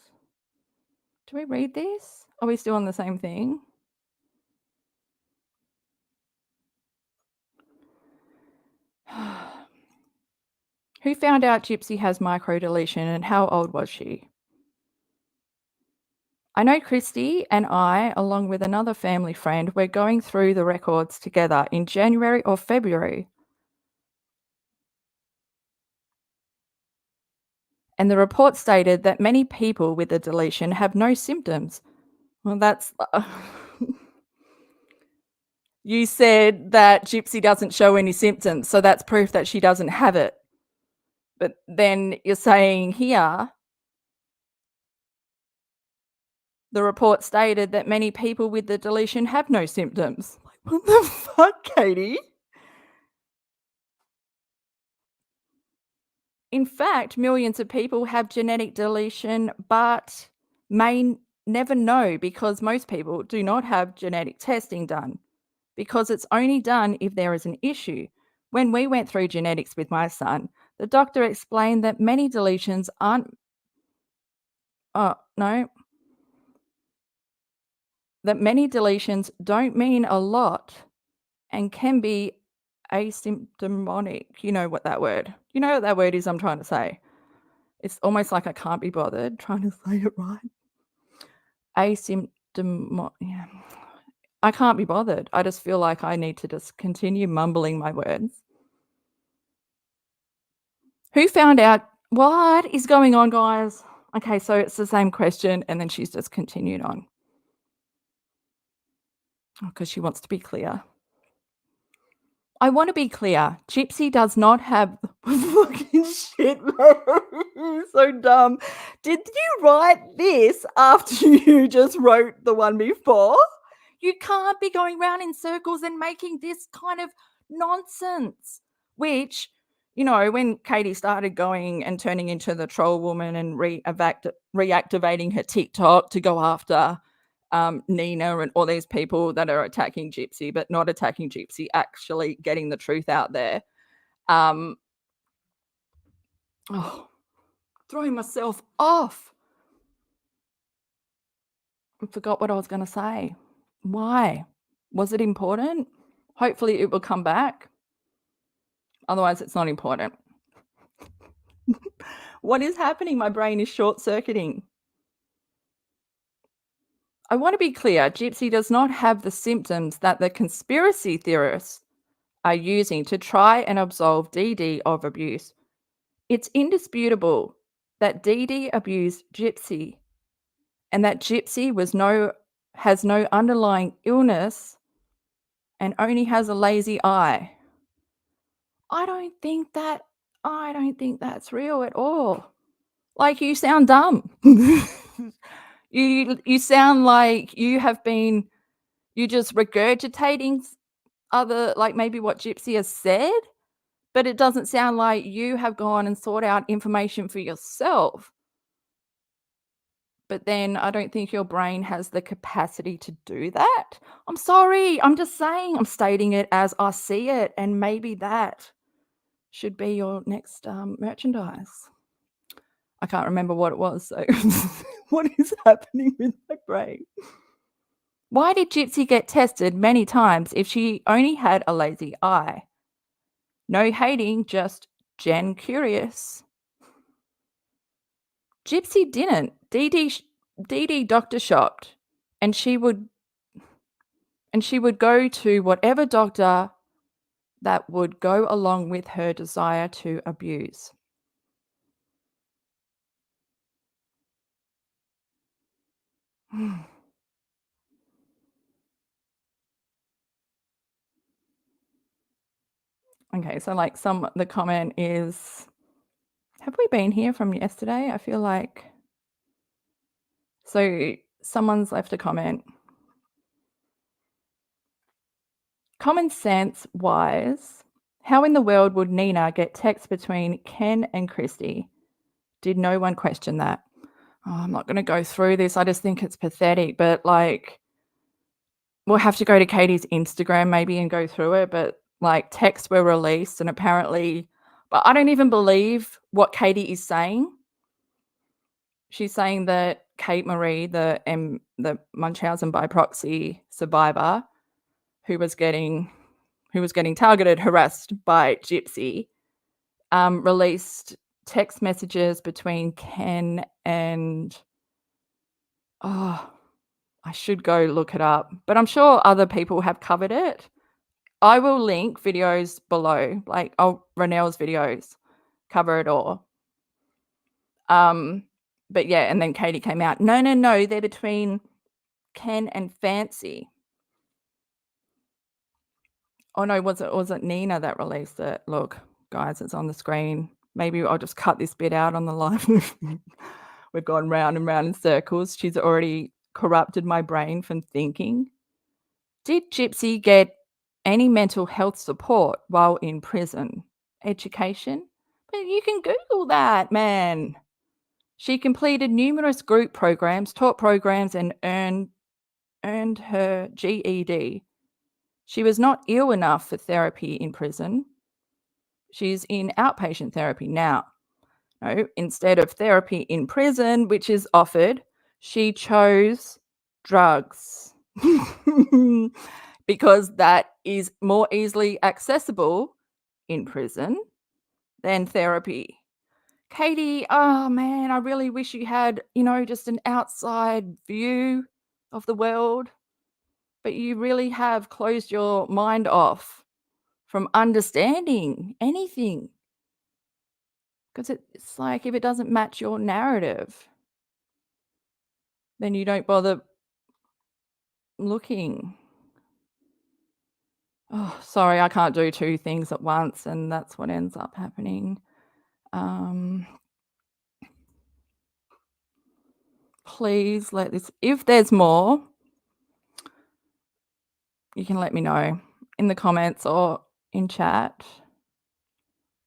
Do we read this? Are we still on the same thing? Who found out Gypsy has microdeletion and how old was she? I know KRISTY and I, along with another family friend, we're going through the records together in January or February. And the report stated that many people with the deletion have no symptoms. Well, that's... You said that Gypsy doesn't show any symptoms, so that's proof that she doesn't have it. But then you're saying here, the report stated that many people with the deletion have no symptoms. Like, what the fuck, Katie? In fact, millions of people have genetic deletion, but may never know because most people do not have genetic testing done because it's only done if there is an issue. When we went through genetics with my son, the doctor explained that many deletions aren't... that many deletions don't mean a lot and can be asymptomatic. You know what that word is I'm trying to say. It's almost like I can't be bothered trying to say it right. Yeah. I can't be bothered. I just feel like I need to just continue mumbling my words. Who found out? What is going on, guys? Okay, so it's the same question, and then she's just continued on. Because she wants to be clear. I want to be clear. Gypsy does not have fucking shit. So dumb. Did you write this after you just wrote the one before? You can't be going around in circles and making this kind of nonsense. Which, you know, when Katie started going and turning into the troll woman and reactivating her TikTok to go after Nina and all these people that are attacking Gypsy, but not attacking Gypsy, actually getting the truth out there. Throwing myself off. I forgot what I was going to say. Why? Was it important? Hopefully it will come back. Otherwise, it's not important. What is happening? My brain is short-circuiting. I want to be clear. Gypsy does not have the symptoms that the conspiracy theorists are using to try and absolve DD of abuse. It's indisputable that DD abused Gypsy and that Gypsy has no underlying illness and only has a lazy eye. I don't think that's real at all. Like, you sound dumb. You sound like you're just regurgitating other, like, maybe what Gypsy has said, but it doesn't sound like you have gone and sought out information for yourself. But then I don't think your brain has the capacity to do that. I'm sorry, I'm just saying, I'm stating it as I see it, and maybe that should be your next merchandise. I can't remember what it was, so what is happening with my brain? Why did Gypsy get tested many times if she only had a lazy eye? No hating, just Jen curious. Gypsy didn't. Dee doctor shopped, and she would go to whatever doctor that would go along with her desire to abuse. Okay, so like the comment is, have we been here from yesterday? I feel like. So someone's left a comment. Common sense wise, how in the world would Nina get text between Ken and KRISTY? Did no one question that? Oh, I'm not going to go through this. I just think it's pathetic, but like, we'll have to go to Katie's Instagram maybe and go through it, but like, texts were released and apparently, but I don't even believe what Katie is saying. She's saying that Kate Marie, the Munchausen by proxy survivor, who was getting targeted, harassed by Gypsy, released text messages between Ken and, I should go look it up, but I'm sure other people have covered it. I will link videos below, like Renelle's videos cover it all. But yeah, and then Katie came out, no, they're between Ken and Fancy. Oh no, was it Nina that released it? Look, guys, it's on the screen. Maybe I'll just cut this bit out on the live. We've gone round and round in circles. She's already corrupted my brain from thinking. Did Gypsy get any mental health support while in prison? Education? But you can Google that, man. She completed numerous group programs, taught programs, and earned her GED. She was not ill enough for therapy in prison. She's in outpatient therapy now. No, instead of therapy in prison, which is offered, she chose drugs because that is more easily accessible in prison than therapy. Katie, oh man, I really wish you had, just an outside view of the world, but you really have closed your mind off from understanding anything. Because it's like, if it doesn't match your narrative, then you don't bother looking. Oh, sorry, I can't do two things at once, and that's what ends up happening. Please if there's more, you can let me know in the comments or in chat.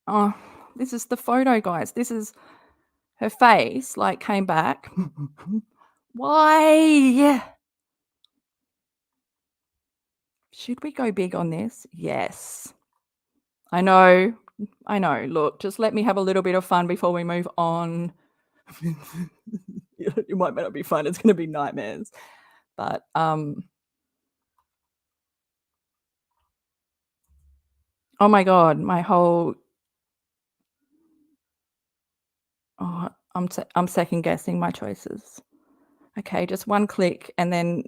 Oh, this is the photo, guys. This is her face, like, came back. Why? Should we go big on this? Yes. I know. Look, just let me have a little bit of fun before we move on. It might not be fun. It's going to be nightmares. But oh my God, my whole I'm second guessing my choices. Okay, just one click and then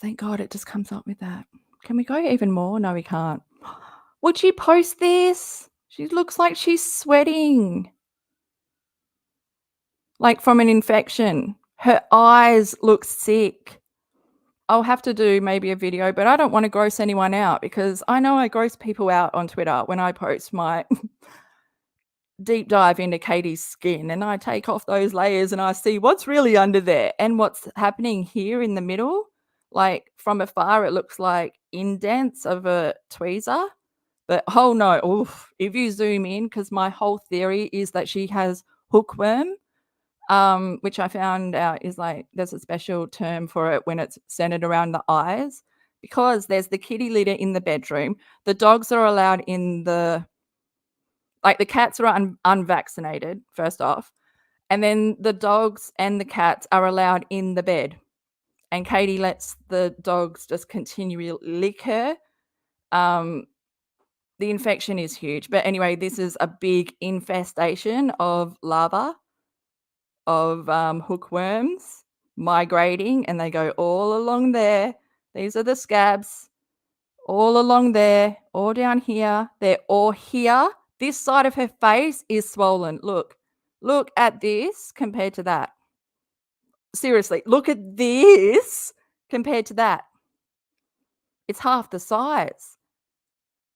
thank God it just comes up with that. Can we go even more? No, we can't. Would she post this? She looks like she's sweating. Like from an infection. Her eyes look sick. I'll have to do maybe a video, but I don't wanna gross anyone out because I know I gross people out on Twitter when I post my deep dive into Katie's skin, and I take off those layers and I see what's really under there and what's happening here in the middle. Like, from afar, it looks like indents of a tweezer, but oh no, oof, if you zoom in, because my whole theory is that she has hookworm, which I found out is like there's a special term for it when it's centered around the eyes, because there's the kitty litter in the bedroom. The dogs are allowed in the the cats are unvaccinated, first off, and then the dogs and the cats are allowed in the bed, and Katie lets the dogs just continually lick her. The infection is huge, but anyway, this is a big infestation of larvae of hookworms migrating, and they go all along there. These are the scabs, all along there, all down here. They're all here. This side of her face is swollen. Look at this compared to that. Seriously, look at this compared to that. It's half the size.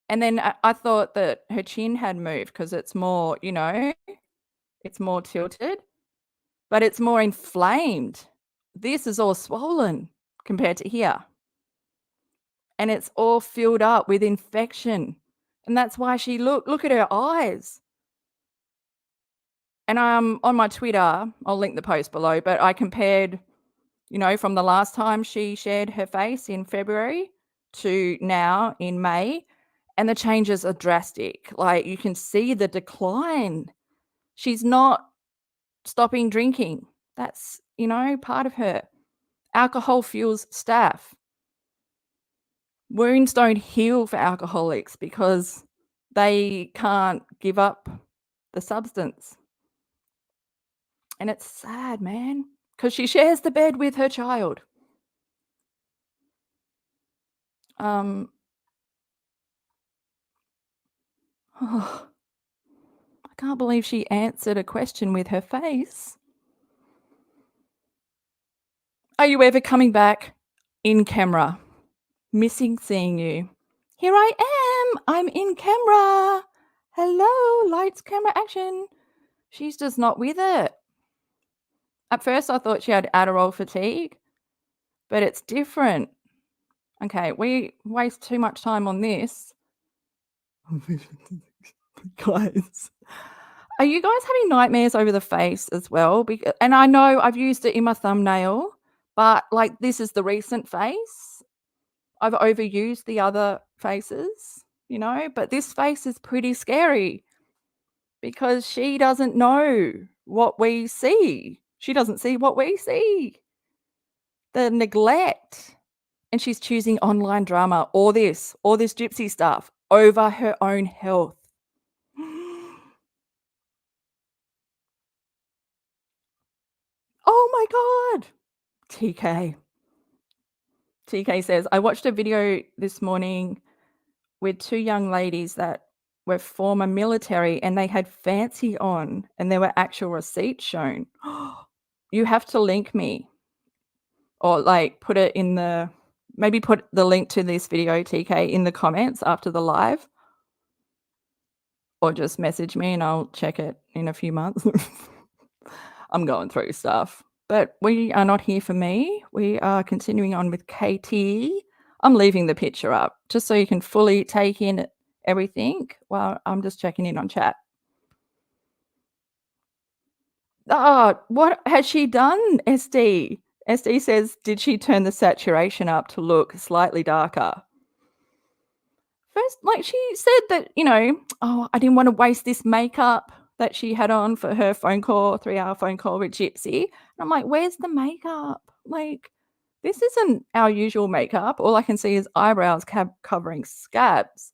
And then I thought that her chin had moved because it's more, it's more tilted, but it's more inflamed. This is all swollen compared to here. And it's all filled up with infection. And that's why look at her eyes. And on my Twitter, I'll link the post below, but I compared, from the last time she shared her face in February to now in May, and the changes are drastic. Like, you can see the decline. She's not stopping drinking. That's, part of her. Alcohol fuels staph. Wounds don't heal for alcoholics because they can't give up the substance. And it's sad, man, because she shares the bed with her child. Oh, I can't believe she answered a question with her face. Are you ever coming back in camera? Missing seeing you. Here I am. I'm in camera. Hello, lights, camera, action. She's just not with it. At first, I thought she had Adderall fatigue, but it's different. Okay, we waste too much time on this. Guys, are you guys having nightmares over the face as well? And I know I've used it in my thumbnail, but this is the recent face. I've overused the other faces, but this face is pretty scary because she doesn't know what we see. She doesn't see what we see. The neglect. And she's choosing online drama, all this gypsy stuff over her own health. Oh my God. TK says, I watched a video this morning with two young ladies that were former military and they had fancy on and there were actual receipts shown. You have to link me or put it in maybe put the link to this video, TK, in the comments after the live, or just message me and I'll check it in a few months. I'm going through stuff, but we are not here for me. We are continuing on with Katie. I'm leaving the picture up just so you can fully take in everything while I'm just checking in on chat. Oh, what has she done, SD? SD says, did she turn the saturation up to look slightly darker? First, she said that, oh, I didn't want to waste this makeup that she had on for her 3-hour phone call with Gypsy. And I'm like, where's the makeup? This isn't our usual makeup. All I can see is eyebrows covering scabs.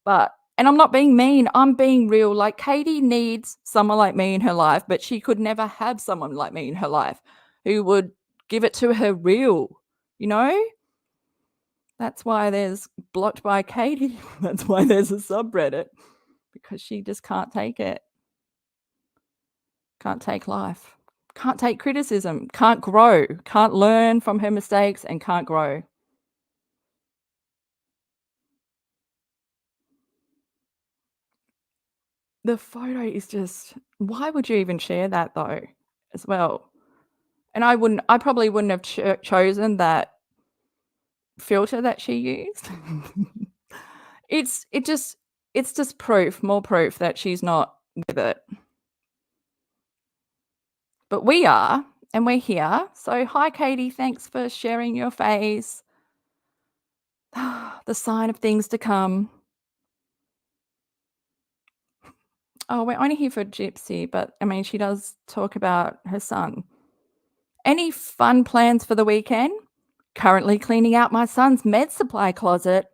And I'm not being mean. I'm being real. Katie needs someone like me in her life, but she could never have someone like me in her life who would give it to her real, That's why there's Blocked by Katie. That's why there's a subreddit, because she just can't take it. Can't take life. Can't take criticism, can't grow, can't learn from her mistakes, and can't grow. The photo is just why would you even share that though, as well? And I probably wouldn't have chosen that filter that she used. It's it just it's just proof, more proof that she's not with it. But we are, and we're here. So hi, Katie, thanks for sharing your face. The sign of things to come. Oh, we're only here for Gypsy, but I mean, she does talk about her son. Any fun plans for the weekend? Currently cleaning out my son's med supply closet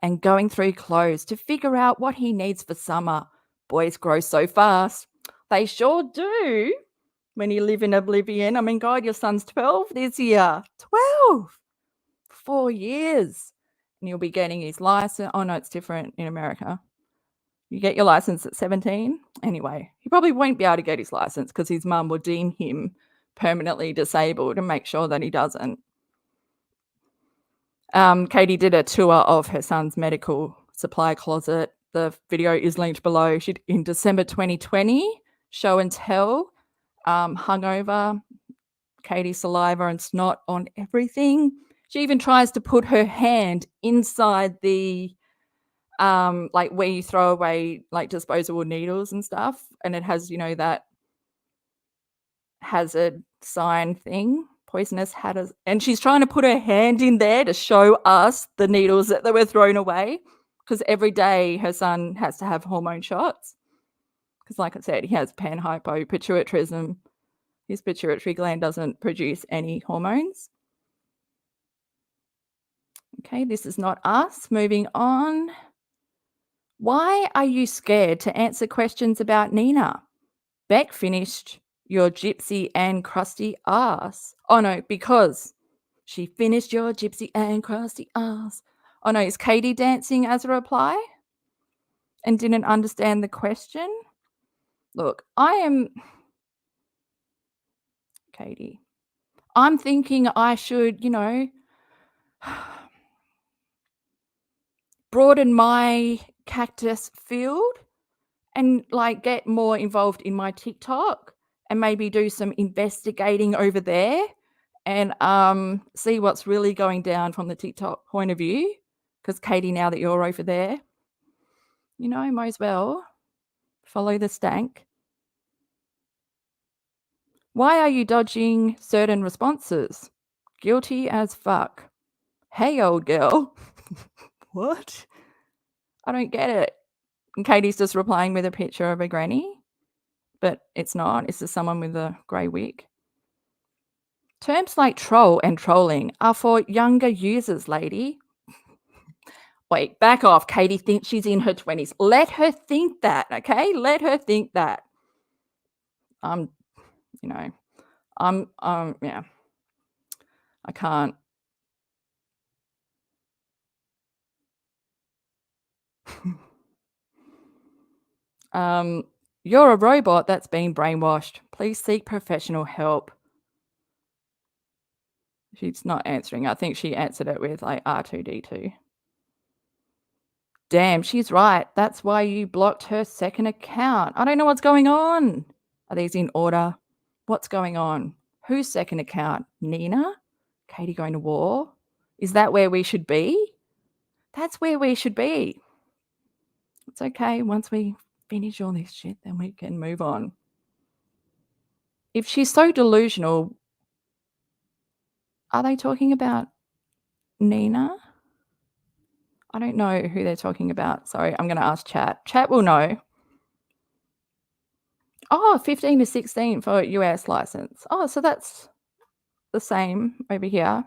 and going through clothes to figure out what he needs for summer. Boys grow so fast. They sure do. When you live in oblivion. I mean, God, your son's 12 this year. 12! 4 years. And you'll be getting his license. Oh, no, it's different in America. You get your license at 17. Anyway, he probably won't be able to get his license because his mum will deem him permanently disabled and make sure that he doesn't. Katie did a tour of her son's medical supply closet. The video is linked below. She in December 2020, show and tell, hungover, Katie's saliva and snot on everything. She even tries to put her hand inside the like where you throw away like disposable needles and stuff, and it has, you know, that hazard sign thing, poisonous hazard, and she's trying to put her hand in there to show us the needles that they were thrown away, because every day her son has to have hormone shots because, like I said, he has panhypopituitarism. His pituitary gland doesn't produce any hormones. Okay, this is not us. Moving on. Why are you scared to answer questions about Nina? Beck finished your gypsy and crusty ass. Oh no, because she finished your gypsy and crusty ass. Oh no, is Katie dancing as a reply and didn't understand the question? Look, Katie. I'm thinking I should, you know, broaden my Cactus field and like get more involved in my TikTok and maybe do some investigating over there and see what's really going down from the TikTok point of view. Because Katie, now that you're over there, you know, might as well follow the stank. Why are you dodging certain responses? Guilty as fuck. Hey, old girl. What? I don't get it. And Katie's just replying with a picture of a granny, but it's not. It's just someone with a grey wig. Terms like troll and trolling are for younger users, lady. Wait, back off. Katie thinks she's in her 20s. Let her think that, okay? Let her think that. You know, yeah. I can't. You're a robot that's been brainwashed. Please seek professional help. She's not answering. I think she answered it with like R2D2. Damn, she's right. That's why you blocked her second account. I don't know what's going on. Are these in order? What's going on? Whose second account? Nina? Katie going to war? Is that where we should be? That's where we should be. It's okay. Once we finish all this shit, then we can move on. If she's so delusional, are they talking about Nina? I don't know who they're talking about. Sorry, I'm going to ask chat. Chat will know. Oh, 15 to 16 for US license. Oh, so that's the same over here.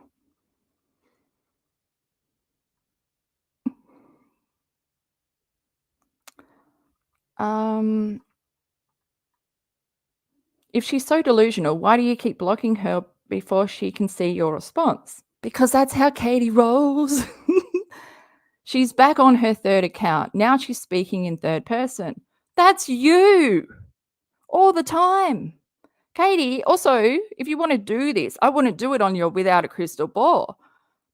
If she's so delusional, why do you keep blocking her before she can see your response? Because that's how Katie rolls. She's back on her third account. Now she's speaking in third person. That's you all the time. Katie, also, if you want to do this, I wouldn't do it on your without a crystal ball.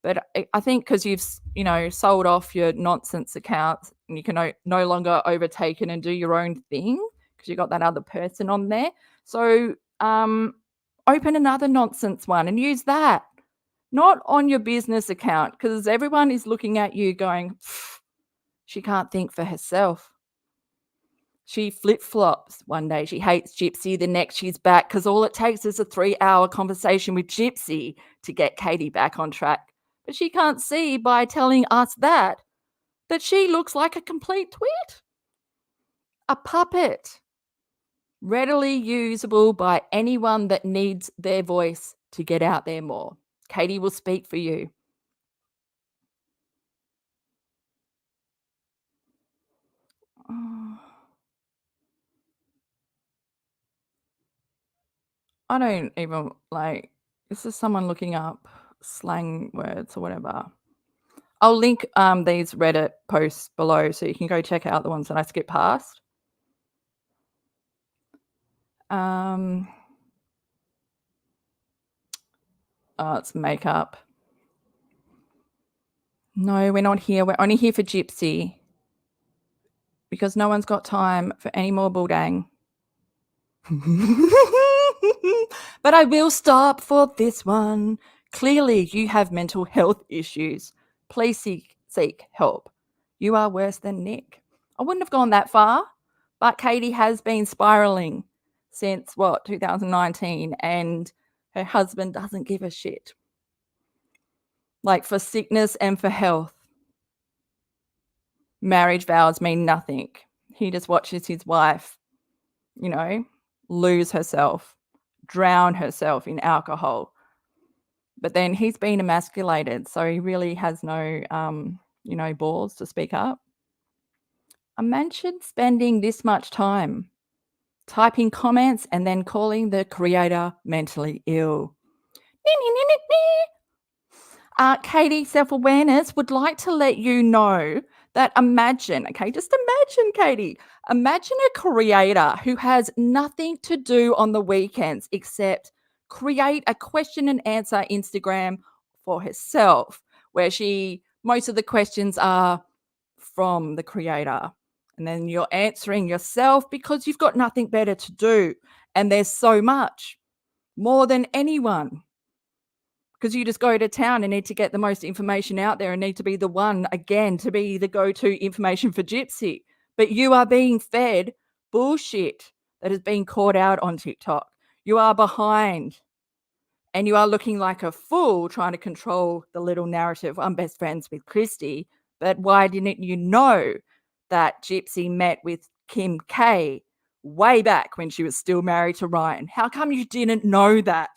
But I think because you've, sold off your nonsense accounts and you can no longer overtake it and do your own thing because you got that other person on there. So open another nonsense one and use that, not on your business account, because everyone is looking at you going, she can't think for herself. She flip-flops. One day she hates Gypsy, the next she's back, because all it takes is a 3-hour conversation with Gypsy to get Katie back on track. But she can't see by telling us that she looks like a complete twit. A puppet. Readily usable by anyone that needs their voice to get out there more. Katie will speak for you. I don't even this is someone looking up slang words or whatever. I'll link these Reddit posts below so you can go check out the ones that I skipped past. Oh, it's makeup. No, we're not here. We're only here for Gypsy because no one's got time for any more bulldang. But I will stop for this one. Clearly, you have mental health issues. Please seek help. You are worse than Nick. I wouldn't have gone that far, but Katie has been spiraling since 2019, and her husband doesn't give a shit. Like, for sickness and for health, marriage vows mean nothing. He just watches his wife, lose herself, drown herself in alcohol. But then he's been emasculated, so he really has no, balls to speak up. Imagine spending this much time typing comments and then calling the creator mentally ill. Katie, self-awareness would like to let you know that imagine, Katie, imagine a creator who has nothing to do on the weekends except create a question and answer Instagram for herself, where most of the questions are from the creator. And then you're answering yourself because you've got nothing better to do. And there's so much, more than anyone. Because you just go to town and need to get the most information out there and need to be the one, again, to be the go-to information for Gypsy. But you are being fed bullshit that is being caught out on TikTok. You are behind. And you are looking like a fool trying to control the little narrative. I'm best friends with KRISTY. But why didn't you know that Gypsy met with Kim K way back when she was still married to Ryan? How come you didn't know that?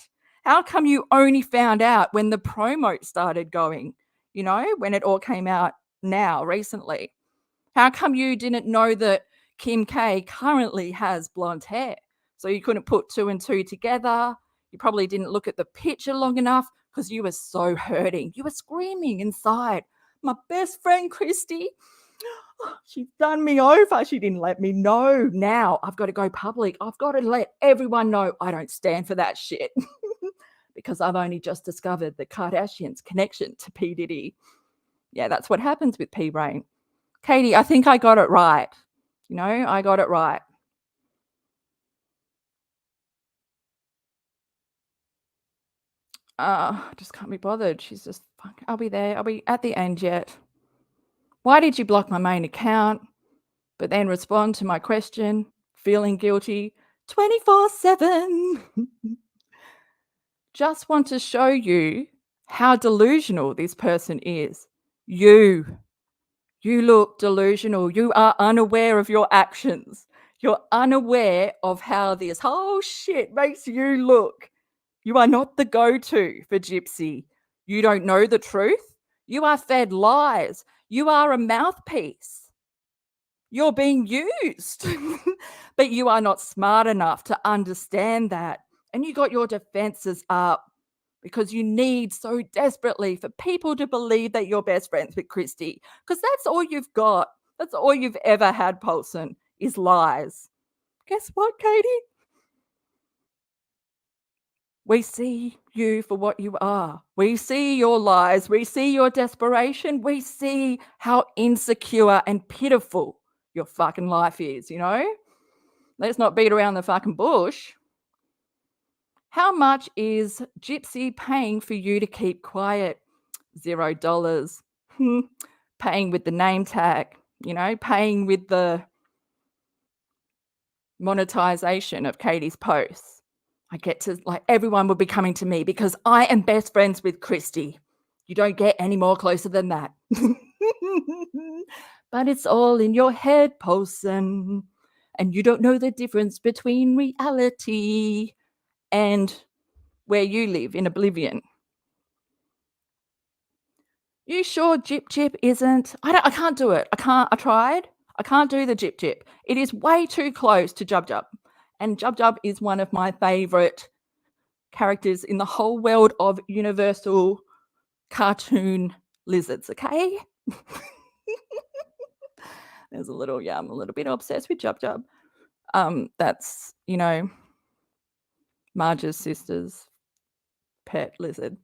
How come you only found out when the promo started going, when it all came out now, recently? How come you didn't know that Kim K currently has blonde hair? So you couldn't put 2 and 2 together. You probably didn't look at the picture long enough because you were so hurting. You were screaming inside. My best friend, KRISTY, she's done me over. She didn't let me know. Now I've got to go public. I've got to let everyone know I don't stand for that shit. Because I've only just discovered the Kardashians' connection to P. Diddy. Yeah, that's what happens with P-Brain. Katie, I think I got it right. I got it right. I just can't be bothered. She's just, fuck, I'll be there. I'll be at the end yet. Why did you block my main account, but then respond to my question, feeling guilty 24/7? Just want to show you how delusional this person is. You look delusional. You are unaware of your actions. You're unaware of how this whole shit makes you look. You are not the go-to for Gypsy. You don't know the truth. You are fed lies. You are a mouthpiece. You're being used. But you are not smart enough to understand that. And you got your defenses up because you need so desperately for people to believe that you're best friends with KRISTY, because that's all you've got. That's all you've ever had, Paulson, is lies. Guess what, Katie? We see you for what you are. We see your lies. We see your desperation. We see how insecure and pitiful your fucking life is, you know? Let's not beat around the fucking bush. How much is Gypsy paying for you to keep quiet? $0. Paying with the name tag, you know, paying with the monetization of Katie's posts. I get to, like, everyone will be coming to me because I am best friends with KRISTY. You don't get any more closer than that. But it's all in your head, Paulson. And you don't know the difference between reality and where you live in oblivion. You sure Jip Jip isn't? I can't do it. I tried. I can't do the Jip Jip. It is way too close to Jub Jub. And Jub Jub is one of my favorite characters in the whole world of universal cartoon lizards, okay? There's a little, yeah, I'm a little bit obsessed with Jub Jub. That's, you know, Marge's sister's pet lizard.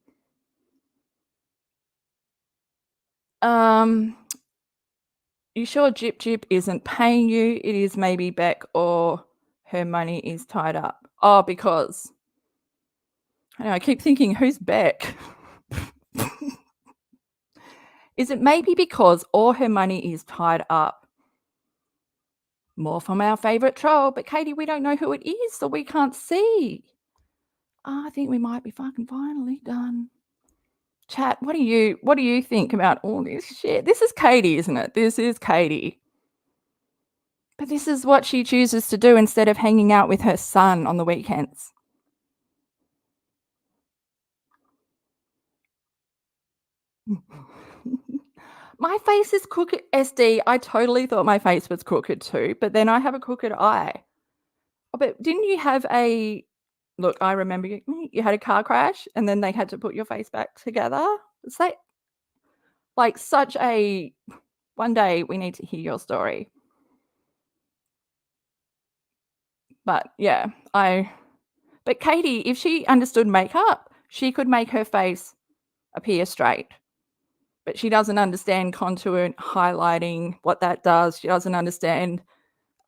You sure Jip Jip isn't paying you? It is maybe Beck or her money is tied up. Oh, because I know, I keep thinking, who's Beck? Is it maybe because all her money is tied up? More from our favorite troll, but Katie, we don't know who it is, so we can't see. I think we might be fucking finally done. Chat, what do you think about all this shit? This is Katie, isn't it? This is Katie. But this is what she chooses to do instead of hanging out with her son on the weekends. My face is crooked, SD. I totally thought my face was crooked too, but then I have a crooked eye. Oh, but didn't you have a... Look, I remember you had a car crash and then they had to put your face back together. It's like such a... One day we need to hear your story. But yeah, but Katie, if she understood makeup, she could make her face appear straight. But she doesn't understand contour and highlighting, what that does. She doesn't understand,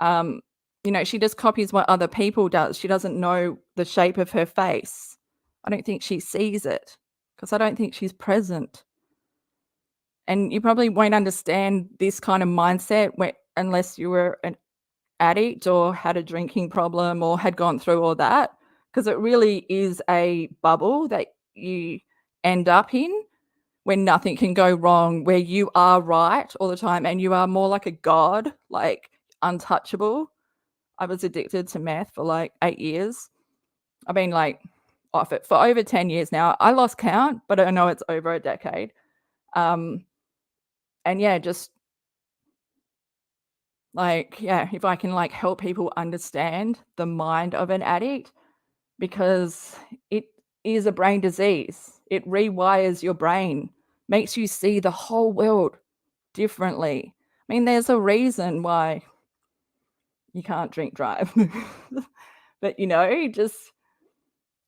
you know, she just copies what other people does. She doesn't know the shape of her face. I don't think she sees it because I don't think she's present. And you probably won't understand this kind of mindset unless you were an addict or had a drinking problem or had gone through all that, because it really is a bubble that you end up in when nothing can go wrong, where you are right all the time and you are more like a god, like untouchable. I was addicted to meth for like 8 years. I've been like off it for over 10 years now. I lost count, but I know it's over a decade. And yeah, just like, yeah, if I can like help people understand the mind of an addict, because it is a brain disease. It rewires your brain, makes you see the whole world differently. I mean, there's a reason why you can't drink drive. But, you know, just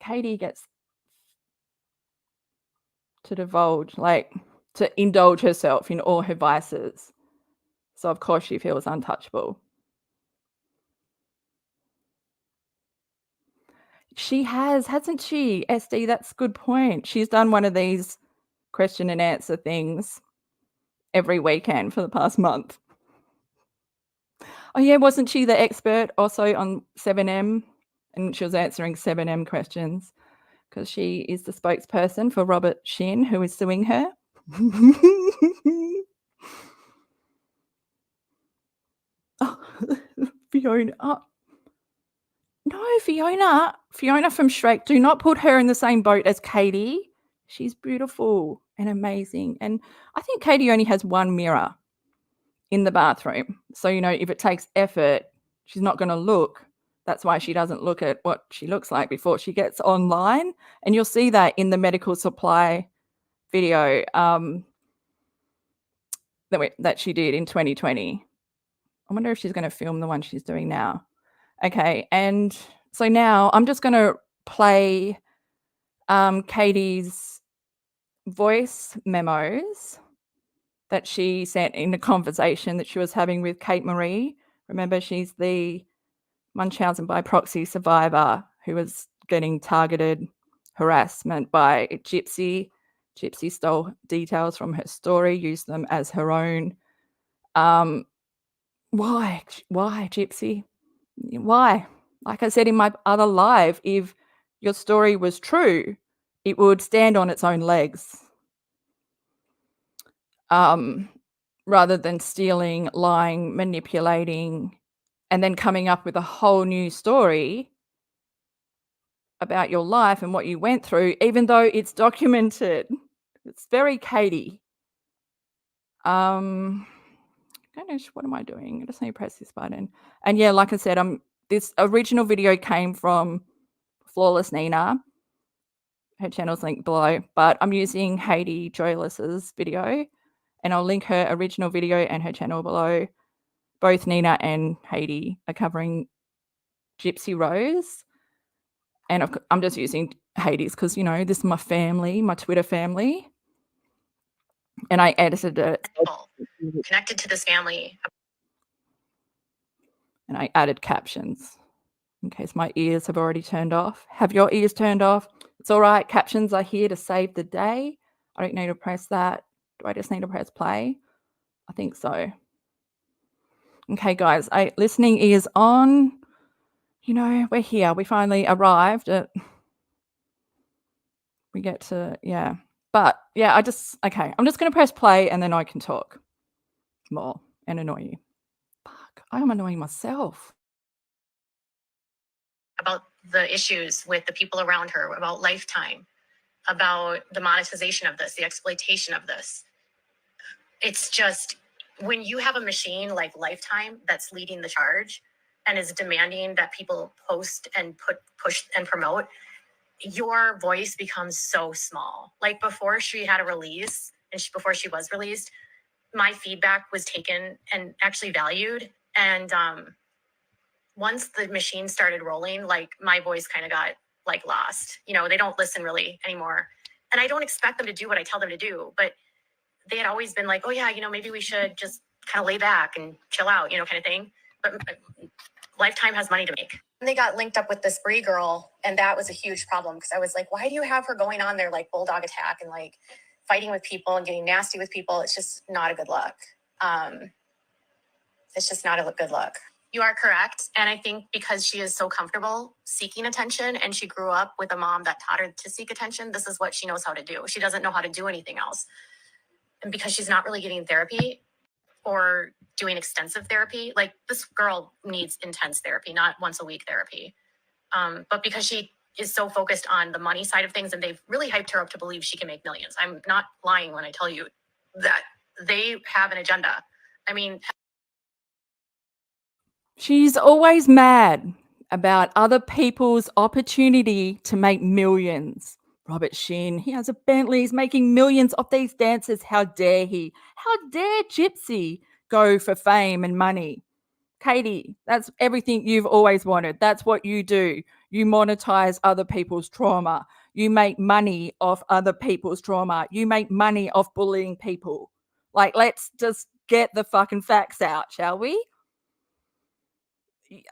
Katie gets to divulge, like to indulge herself in all her vices. So, of course, she feels untouchable. She has, hasn't she? SD, that's a good point. She's done one of these question and answer things every weekend for the past month. Oh yeah, wasn't she the expert also on 7M? And she was answering 7M questions because she is the spokesperson for Robert Shin, who is suing her. Oh, Fiona. Oh. No, Fiona from Shrek. Do not put her in the same boat as Katie. She's beautiful and amazing. And I think Katie only has one mirror in the bathroom. So, you know, if it takes effort, she's not going to look. That's why she doesn't look at what she looks like before she gets online. And you'll see that in the medical supply video that she did in 2020. I wonder if she's going to film the one she's doing now. Okay, and so now I'm just going to play Katie's voice memos that she sent in a conversation that she was having with Kate Marie. Remember, she's the Munchausen by proxy survivor who was getting targeted harassment by Gypsy. Gypsy stole details from her story, used them as her own. Why, Gypsy? Why? Like I said in my other live, if your story was true, it would stand on its own legs. Rather than stealing, lying, manipulating, and then coming up with a whole new story about your life and what you went through, even though it's documented. It's very Katie. Goodness, what am I doing? I just need to press this button. And yeah, like I said, this original video came from Flawless Nina. Her channel's linked below, but I'm using Haiti Joyless's video, and I'll link her original video and her channel below. Both Nina and Haiti are covering Gypsy Rose. And I'm just using Hades because, you know, this is my family, my Twitter family. And I edited it. Connected to this family. And I added captions in case my ears have already turned off. Have your ears turned off? It's all right. Captions are here to save the day. I don't need to press that. Do I just need to press play? I think so. Okay, guys, listening ears on. You know, we're here. We finally arrived at... We get to, yeah. But, yeah, okay. I'm just going to press play and then I can talk more and annoy you. Fuck, I am annoying myself. About the issues with the people around her, about Lifetime, about the monetization of this, the exploitation of this. It's just, when you have a machine like Lifetime that's leading the charge and is demanding that people post and push and promote, your voice becomes so small. Like before she had a release and before she was released, my feedback was taken and actually valued. And once the machine started rolling, like my voice kind of got like lost. You know, they don't listen really anymore. And I don't expect them to do what I tell them to do, but they had always been like, oh yeah, you know, maybe we should just kind of lay back and chill out, you know, kind of thing. But Lifetime has money to make. And they got linked up with this Brie girl, and that was a huge problem because I was like, why do you have her going on there like bulldog attack and like fighting with people and getting nasty with people? It's just not a good look. It's just not a good look. You are correct. And I think because she is so comfortable seeking attention and she grew up with a mom that taught her to seek attention, this is what she knows how to do. She doesn't know how to do anything else. And because she's not really getting therapy or doing extensive therapy, like this girl needs intense therapy, not once a week therapy. But because she is so focused on the money side of things and they've really hyped her up to believe she can make millions. I'm not lying when I tell you that they have an agenda. I mean, she's always mad about other people's opportunity to make millions. Robert Shin, he has a Bentley, he's making millions off these dancers. How dare he? How dare Gypsy go for fame and money? Katie, that's everything you've always wanted. That's what you do. You monetize other people's trauma. You make money off other people's trauma. You make money off bullying people. Like, let's just get the fucking facts out, shall we?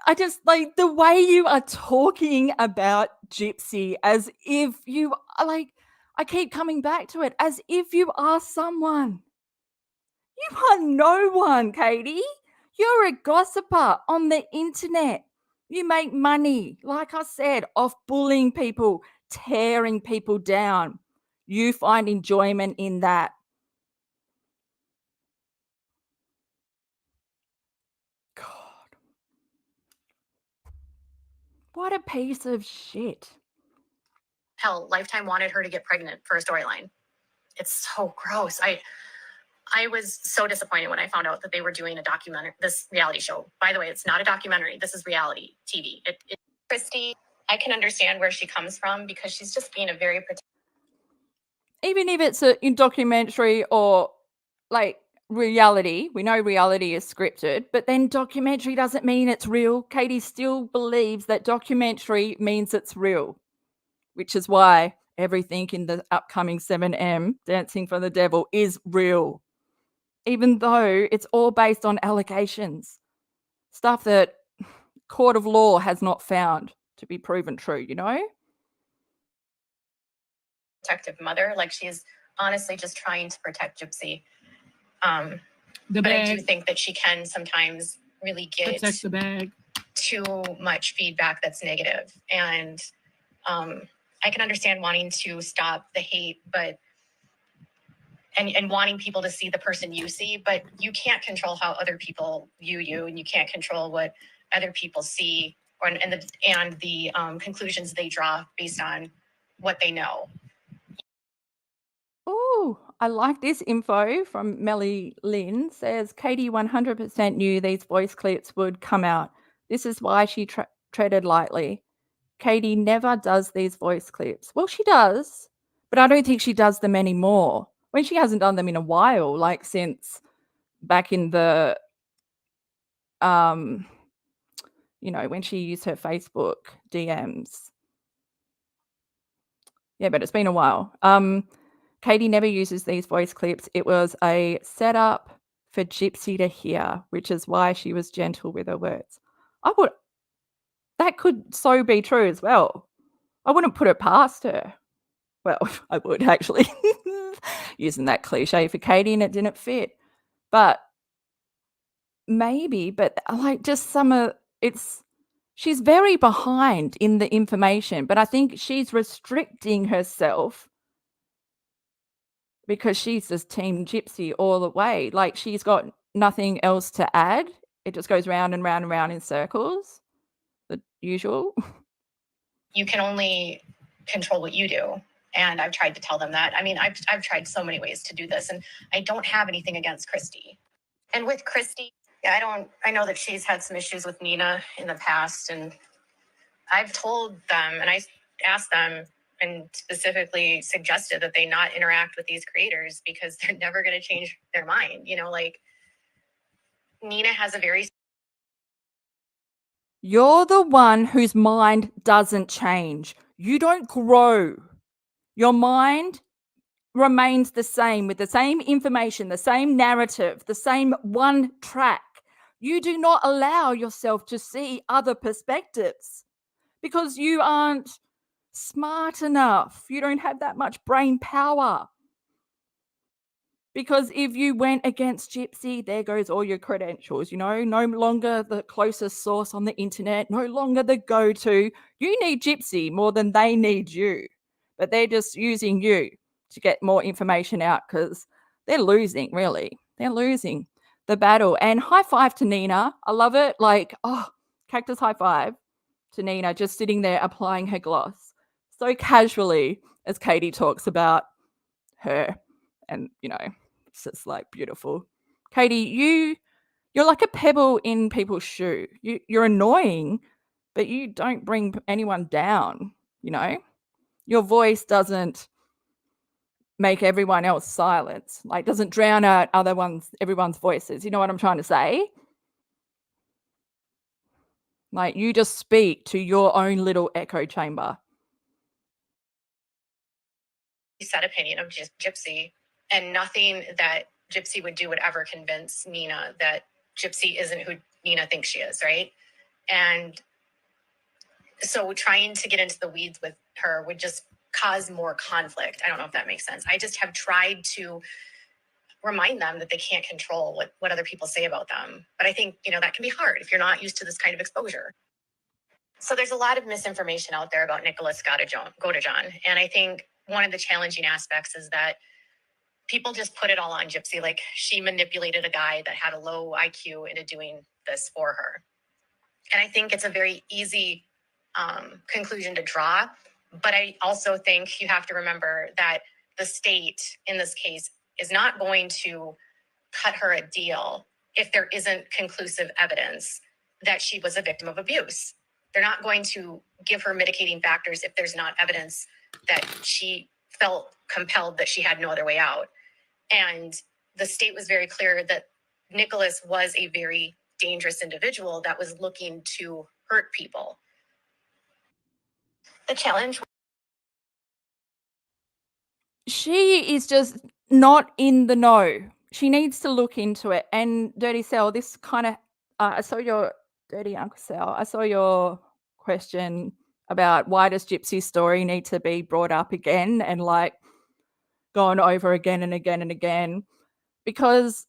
I just like the way you are talking about Gypsy as if you are like, I keep coming back to it, as if you are someone. You are no one, Katie. You're a gossiper on the internet. You make money, like I said, off bullying people, tearing people down. You find enjoyment in that. God. What a piece of shit. Hell, Lifetime wanted her to get pregnant for a storyline. It's so gross. I was so disappointed when I found out that they were doing a documentary, this reality show. By the way, it's not a documentary. This is reality TV. KRISTY, I can understand where she comes from because she's just being a very even if it's a documentary or like reality, we know reality is scripted, but then documentary doesn't mean it's real. Katie still believes that documentary means it's real, which is why everything in the upcoming 7M, Dancing for the Devil, is real, even though it's all based on allegations, stuff that court of law has not found to be proven true, you know? Protective mother, like she's honestly just trying to protect Gypsy. The But bag. I do think that she can sometimes really get Protect the bag. too much feedback that's negative. And I can understand wanting to stop the hate, but and wanting people to see the person you see, but you can't control how other people view you, and you can't control what other people see and the conclusions they draw based on what they know. Oh, I like this info from Melly Lynn. Says Katie 100% knew these voice clips would come out. This is why she treaded lightly. Katie never does these voice clips. Well, she does, but I don't think she does them anymore. When she hasn't done them in a while, like since back in the, you know, when she used her Facebook DMs. Yeah, but it's been a while. Katie never uses these voice clips. It was a setup for Gypsy to hear, which is why she was gentle with her words. That could so be true as well. I wouldn't put it past her. Well, I would actually, using that cliche for Katie, and it didn't fit. But maybe, but like just she's very behind in the information, but I think she's restricting herself because she's just team Gypsy all the way. Like she's got nothing else to add. It just goes round and round and round in circles, the usual. You can only control what you do. And I've tried to tell them that. I mean, I've tried so many ways to do this, and I don't have anything against KRISTY. And with KRISTY, yeah, I know that she's had some issues with Nina in the past, and I've told them, and I asked them and specifically suggested that they not interact with these creators because they're never going to change their mind. You know, like Nina has a very... You're the one whose mind doesn't change. You don't grow. Your mind remains the same with the same information, the same narrative, the same one track. You do not allow yourself to see other perspectives because you aren't smart enough. You don't have that much brain power. Because if you went against Gypsy, there goes all your credentials, you know, no longer the closest source on the internet, no longer the go-to. You need Gypsy more than they need you, but they're just using you to get more information out because they're losing, really. They're losing the battle. And high five to Nina. I love it. Like, oh, Cactus high five to Nina, just sitting there applying her gloss so casually as Katie talks about her. And, you know, it's just like beautiful. Katie, you're like a pebble in people's shoe. You're annoying, but you don't bring anyone down, you know? Your voice doesn't make everyone else silence, like doesn't drown out everyone's voices. You know what I'm trying to say? Like you just speak to your own little echo chamber. Set opinion of Gypsy, and nothing that Gypsy would do would ever convince Nina that Gypsy isn't who Nina thinks she is, right? And so trying to get into the weeds with her would just cause more conflict. I don't know if that makes sense. I just have tried to remind them that they can't control what other people say about them. But I think, you know, that can be hard if you're not used to this kind of exposure. So there's a lot of misinformation out there about Nicholas Godejohn. And I think one of the challenging aspects is that people just put it all on Gypsy. Like she manipulated a guy that had a low IQ into doing this for her. And I think it's a very easy conclusion to draw. But I also think you have to remember that the state in this case is not going to cut her a deal if there isn't conclusive evidence that she was a victim of abuse. They're not going to give her mitigating factors if there's not evidence that she felt compelled that she had no other way out. And the state was very clear that Nicholas was a very dangerous individual that was looking to hurt people. The challenge She is just not in the know. She needs to look into it. And Dirty Cell, this kind of, I saw your Dirty Uncle Cell. I saw your question about why does Gypsy's story need to be brought up again and like gone over again and again and again, because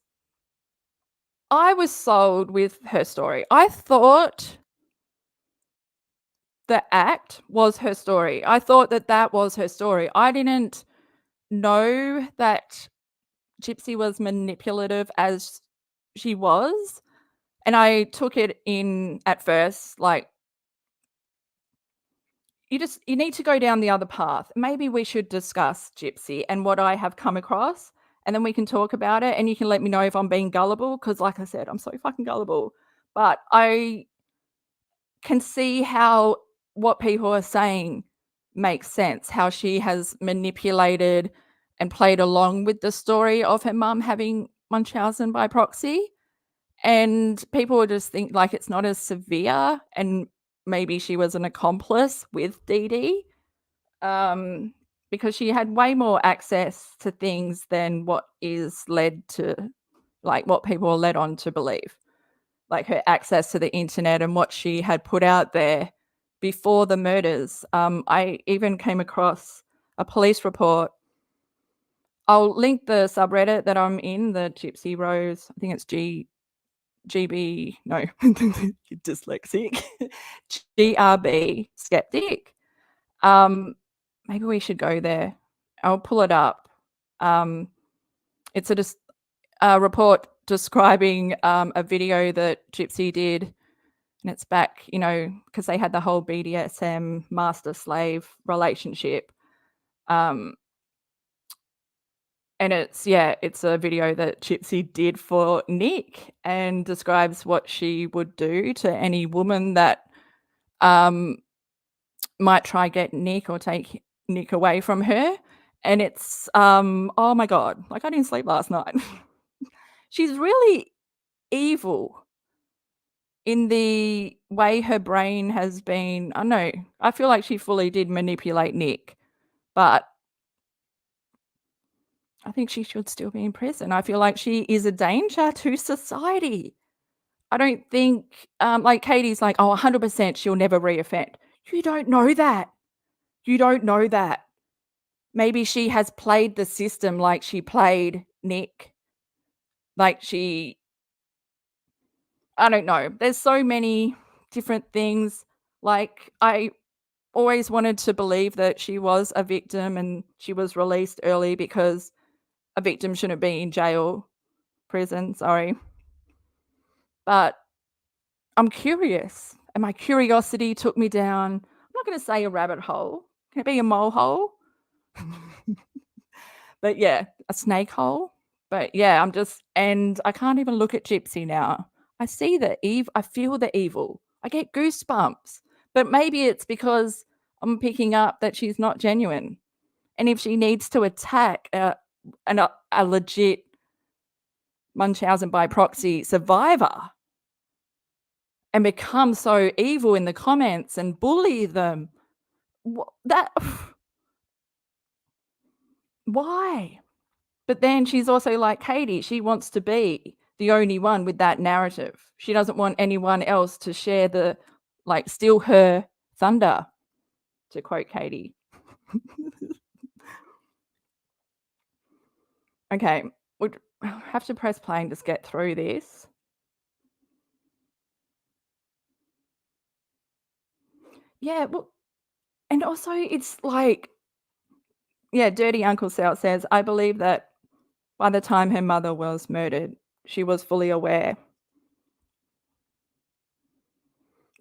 I was sold with her story. I thought the act was her story. I thought that that was her story. I didn't know that Gypsy was manipulative as she was. And I took it in at first, like, you need to go down the other path. Maybe we should discuss Gypsy and what I have come across, and then we can talk about it, and you can let me know if I'm being gullible, because like I said, I'm so fucking gullible. But I can see how what people are saying makes sense, how she has manipulated and played along with the story of her mum having Munchausen by proxy. And people would just think like it's not as severe, and maybe she was an accomplice with Dee Dee, because she had way more access to things than what is led to, like what people are led on to believe. Like her access to the internet and what she had put out there before the murders. I even came across a police report. I'll link the subreddit that I'm in, the Gypsy Rose. I think it's GB, no, you're dyslexic. GRB skeptic. Maybe we should go there. I'll pull it up. It's a report describing a video that Gypsy did, and it's back, because they had the whole BDSM master-slave relationship. And it's a video that Gypsy did for Nick, and describes what she would do to any woman that might try get Nick or take Nick away from her. And it's oh my God, like I didn't sleep last night. She's really evil in the way her brain has been. I know, I feel like she fully did manipulate Nick, but I think she should still be in prison. I feel like she is a danger to society. I don't think, like Katie's like, oh, 100% she'll never reoffend. You don't know that. You don't know that. Maybe she has played the system like she played Nick. Like I don't know. There's so many different things. Like I always wanted to believe that she was a victim and she was released early, because a victim shouldn't be in jail, prison, sorry. But I'm curious, and my curiosity took me down, I'm not going to say a rabbit hole. Can it be a mole hole? But yeah, a snake hole. But yeah, and I can't even look at Gypsy now. I see the evil, I feel the evil. I get goosebumps. But maybe it's because I'm picking up that she's not genuine. And if she needs to attack a legit Munchausen by proxy survivor and become so evil in the comments and bully them, why? But then she's also like Katie. She wants to be the only one with that narrative. She doesn't want anyone else to share steal her thunder, to quote Katie. Okay, would have to press play and just get through this. Yeah, well, and also it's like, Dirty Uncle Sal says, I believe that by the time her mother was murdered, she was fully aware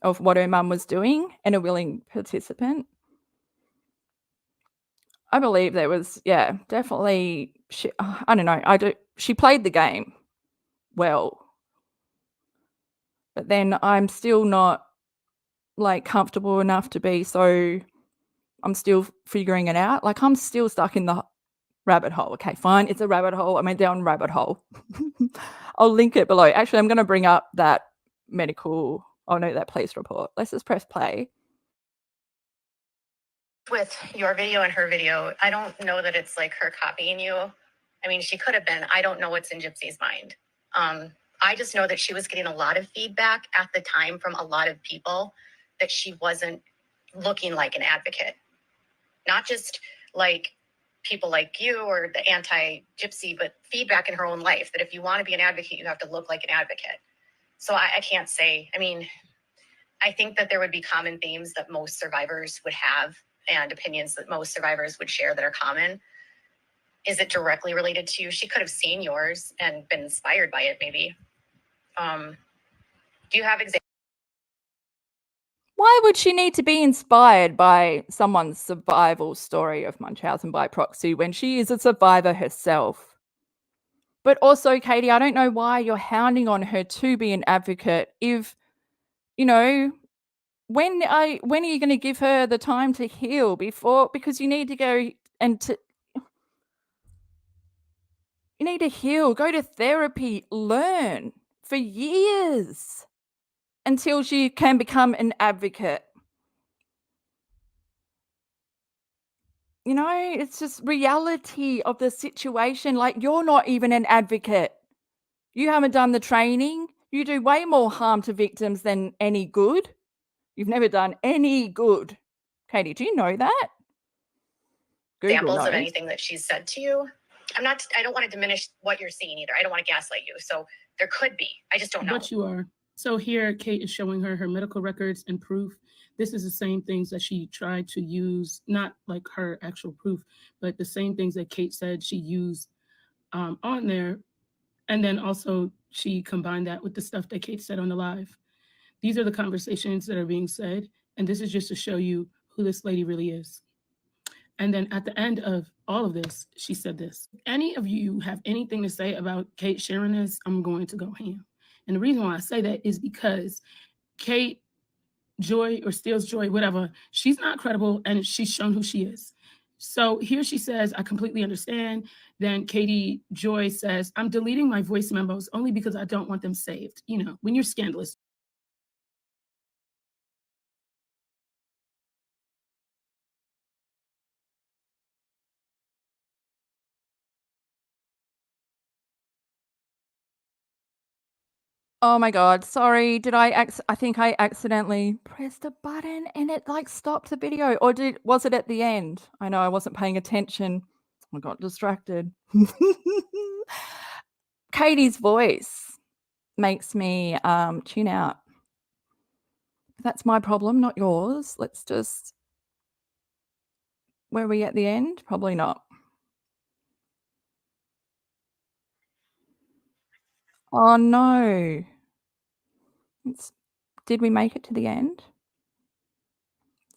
of what her mum was doing and a willing participant. I believe there was, definitely, I don't know, she played the game well. But then I'm still not, like, comfortable enough to be, so I'm still figuring it out. Like, I'm still stuck in the rabbit hole. Okay, fine, it's a rabbit hole. I went down rabbit hole. I'll link it below. Actually, I'm gonna bring up that that police report. Let's just press play. with your video and her video, I don't know that it's like her copying you. I mean, she could have been. I don't know what's in Gypsy's mind. I just know that she was getting a lot of feedback at the time from a lot of people that she wasn't looking like an advocate. Not just like people like you or the anti-Gypsy, but feedback in her own life that if you want to be an advocate, you have to look like an advocate. So I can't say. I mean, I think that there would be common themes that most survivors would have and opinions that most survivors would share that are common. Is it directly related to you? She could have seen yours and been inspired by it, maybe. Do you have examples? Why would she need to be inspired by someone's survival story of Munchausen by proxy when she is a survivor herself? But also, Katie, I don't know why you're hounding on her to be an advocate if, you know, when are you going to give her the time to heal before? Because you need to go and you need to heal, go to therapy, learn for years until she can become an advocate. You know, it's just reality of the situation. Like, you're not even an advocate. You haven't done the training. You do way more harm to victims than any good. You've never done any good. Katie, do you know that? Google Examples knows. of anything that she's said to you? I don't want to diminish what you're seeing either. I don't want to gaslight you. So there could be. I just don't know. But you are. So here, Kate is showing her medical records and proof. This is the same things that she tried to use, not like her actual proof, but the same things that Kate said she used on there. And then also she combined that with the stuff that Kate said on the live. These are the conversations that are being said. And this is just to show you who this lady really is. And then at the end of all of this, she said this: any of you have anything to say about Kate sharing this, I'm going to go ham. And the reason why I say that is because Kate Joy or Steele's Joy, whatever, she's not credible and she's shown who she is. So here she says, I completely understand. Then Katie Joy says, I'm deleting my voice memos only because I don't want them saved. You know, when you're scandalous. Oh my God, sorry. Did I think I accidentally pressed a button and it like stopped the video, or was it at the end? I know I wasn't paying attention. I got distracted. Katie's voice makes me tune out. That's my problem, not yours. Let's just, where are we at the end? Probably not. Oh no. Did we make it to the end?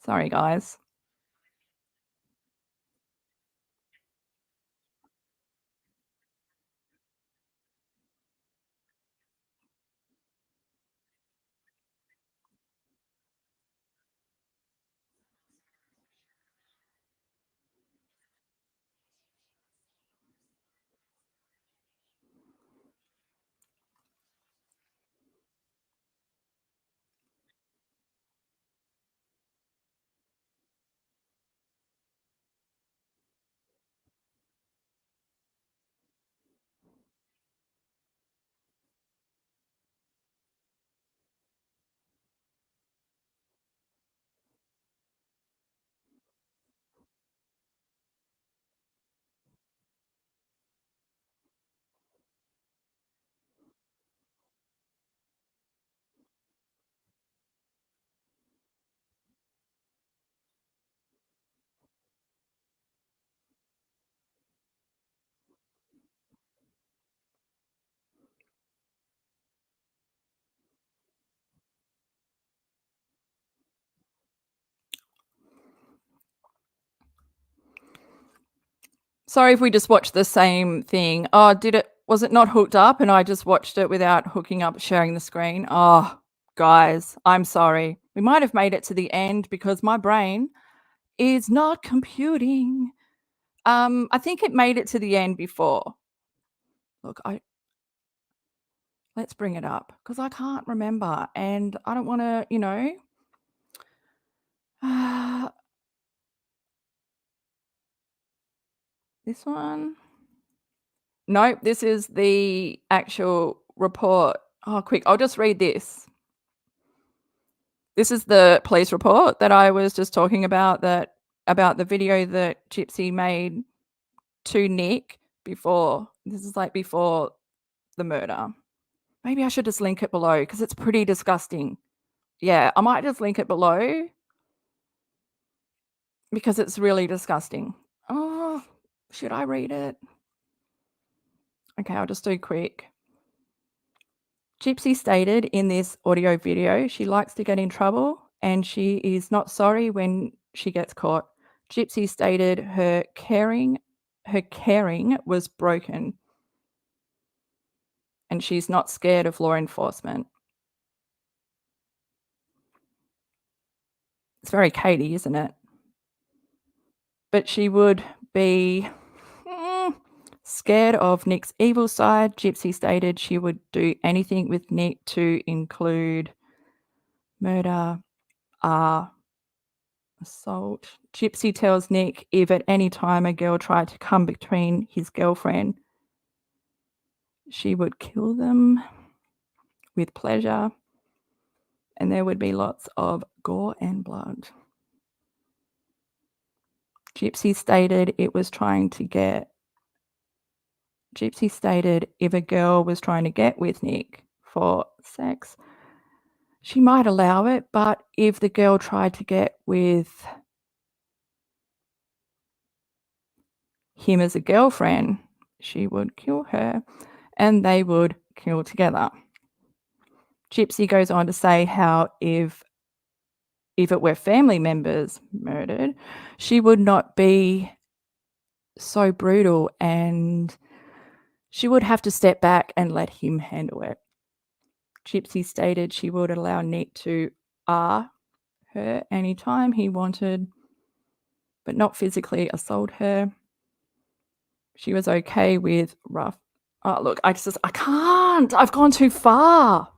Sorry, guys. Sorry if we just watched the same thing. Oh, was it not hooked up and I just watched it without hooking up, sharing the screen? Oh, guys, I'm sorry. We might have made it to the end because my brain is not computing. I think it made it to the end before. Look, let's bring it up because I can't remember and I don't want to, This one? Nope, this is the actual report. Oh, quick, I'll just read this. This is the police report that I was just talking about, about the video that Gypsy made to Nick before. This is like before the murder. Maybe I should just link it below because it's pretty disgusting. Yeah, I might just link it below because it's really disgusting. Oh, should I read it? Okay, I'll just do quick. Gypsy stated in this audio video she likes to get in trouble and she is not sorry when she gets caught. Gypsy stated her caring was broken and she's not scared of law enforcement. It's very Katie, isn't it? But she would be scared of Nick's evil side. Gypsy stated she would do anything with Nick to include murder, assault. Gypsy tells Nick if at any time a girl tried to come between his girlfriend, she would kill them with pleasure and there would be lots of gore and blood. Gypsy stated if a girl was trying to get with Nick for sex, she might allow it, but if the girl tried to get with him as a girlfriend, she would kill her and they would kill together. Gypsy goes on to say how if it were family members murdered, she would not be so brutal and she would have to step back and let him handle it. Gypsy stated she would allow Nick to her anytime he wanted, but not physically assault her. She was okay with rough. Oh, look, I can't. I've gone too far.